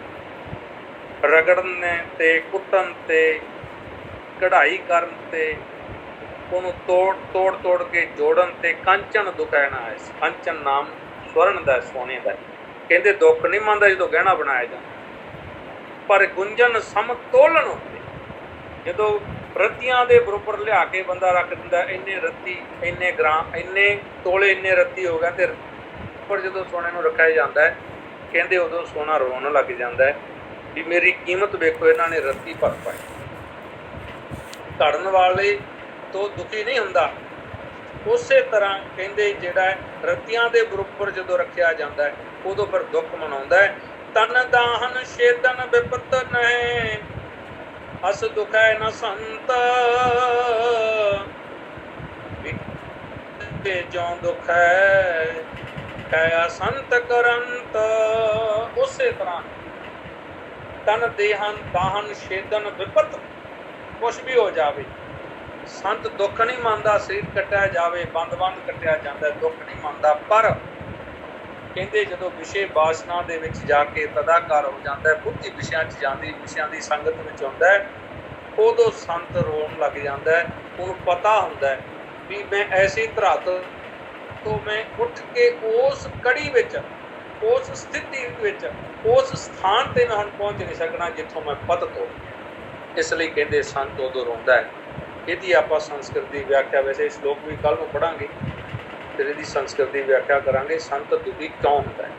S1: ਰਗੜਨ ਤੇ ਕੁੱਟਣ ਤੇ ਕਢਾਈ ਕਰਨ ਤੇ ਉਹਨੂੰ ਤੋੜ ਕੇ ਜੋੜਨ ਤੇ ਕੰਚਨ ਦੁਖੈ ਨਾ ਐਸ। ਕੰਚਨ ਨਾਮ ਸਵਰਨ ਦਾ, ਸੋਨੇ ਦਾ। ਕਹਿੰਦੇ ਦੁੱਖ ਨਹੀਂ ਮੰਨਦਾ ਜਦੋਂ ਗਹਿਣਾ ਬਣਾਇਆ ਜਾਂਦਾ, ਪਰ ਗੁੰਜਨ ਸਮਤੋਲਨ ਹੁੰਦੇ, ਜਦੋਂ ਰੱਤੀਆਂ ਦੇ ਬਰੋਬਰ ਲਿਆ ਕੇ ਬੰਦਾ ਰੱਖ ਦਿੰਦਾ, ਇੰਨੇ ਰੱਤੀ, ਇੰਨੇ ਗ੍ਰਾਮ, ਇੰਨੇ ਤੋਲੇ, ਇੰਨੇ ਰੱਤੀ ਹੋ ਗਿਆ, ਤੇ ਪਰ ਜਦੋਂ ਸੋਨੇ ਨੂੰ ਰੱਖਿਆ ਜਾਂਦਾ ਹੈ, ਕਹਿੰਦੇ ਉਦੋਂ ਸੋਨਾ ਰੋਣ ਲੱਗ ਜਾਂਦਾ ਹੈ ਵੀ ਮੇਰੀ ਕੀਮਤ ਵੇਖੋ, ਇਹਨਾਂ ਨੇ ਰੱਤੀ ਭਰ ਪਾਈ। ਘੜਨ ਵਾਲੇ ਤੋਂ ਦੁਖੀ ਨਹੀਂ ਹੁੰਦਾ। ਉਸੇ ਤਰ੍ਹਾਂ ਕਹਿੰਦੇ ਜਿਹੜਾ ਰੱਤੀਆਂ ਦੇ ਬਰੋਬਰ ਜਦੋਂ ਰੱਖਿਆ ਜਾਂਦਾ ਹੈ ਉਦੋਂ ਫਿਰ ਦੁੱਖ ਮਨਾਉਂਦਾ ਹੈ। ਤਨ ਦਾਹਨ ਛੇਦਨ ਬਿਪਤ ਨਹਿ ਅਸ ਦੁਖੈ ਨ ਸੰਤ। ਜਿਉ ਦੁਖ ਹੈ ਕਹਿ ਸੰਤ ਕਰੰਤ। ਉਸੇ ਤਰ੍ਹਾਂ ਤਨ ਦੇਹਨ ਦਾਹਨ ਛੇਦਨ ਬਿਪਤ, ਕੁਛ ਵੀ ਹੋ ਜਾਵੇ, ਸੰਤ ਦੁੱਖ ਨਹੀਂ ਮੰਨਦਾ। ਸਰੀਰ ਕੱਟਿਆ ਜਾਵੇ, ਬੰਦ ਕੱਟਿਆ ਜਾਂਦਾ, ਦੁੱਖ ਨਹੀਂ ਮੰਨਦਾ। ਪਰ ਕਹਿੰਦੇ ਜਦੋਂ ਵਿਸ਼ੇ ਵਾਸਨਾ ਦੇ ਵਿੱਚ ਜਾ ਕੇ ਤਦਾਕਾਰ ਹੋ ਜਾਂਦਾ ਹੈ, ਬੁੱਧੀ ਵਿਸ਼ਿਆਂ 'ਚ ਜਾਂਦੀ, ਵਿਸ਼ਿਆਂ ਦੀ ਸੰਗਤ ਵਿੱਚ ਹੁੰਦਾ ਹੈ, ਉਦੋਂ ਸੰਤ ਰੋਣ ਲੱਗ ਜਾਂਦਾ ਹੈ। ਉਹਨੂੰ ਪਤਾ ਹੁੰਦਾ ਹੈ ਵੀ ਮੈਂ ਐਸੀ ਧਰਤ ਤੋਂ ਮੈਂ ਉੱਠ ਕੇ ਉਸ ਕੜੀ ਵਿੱਚ, ਉਸ ਸਥਿਤੀ ਵਿੱਚ, ਉਸ ਸਥਾਨ 'ਤੇ ਮੈਂ ਹੁਣ ਪਹੁੰਚ ਨਹੀਂ ਸਕਣਾ ਜਿੱਥੋਂ ਮੈਂ ਪਤਿਤ ਹੋ। ਇਸ ਲਈ ਕਹਿੰਦੇ ਸੰਤ ਉਦੋਂ ਰੋਂਦਾ ਹੈ। ਇਹਦੀ ਆਪਾਂ ਸੰਸਕ੍ਰਿਤ ਦੀ ਵਿਆਖਿਆ, ਵੈਸੇ ਸ਼ਲੋਕ ਵੀ ਕੱਲ੍ਹ ਨੂੰ ਪੜ੍ਹਾਂਗੇ, ਫਿਰ ਇਹਦੀ ਸੰਸਕ੍ਰਿਤ ਦੀ ਵਿਆਖਿਆ ਕਰਾਂਗੇ। ਸੰਤ ਦੁਖੀ ਕਿਉਂ ਹੁੰਦਾ ਹੈ।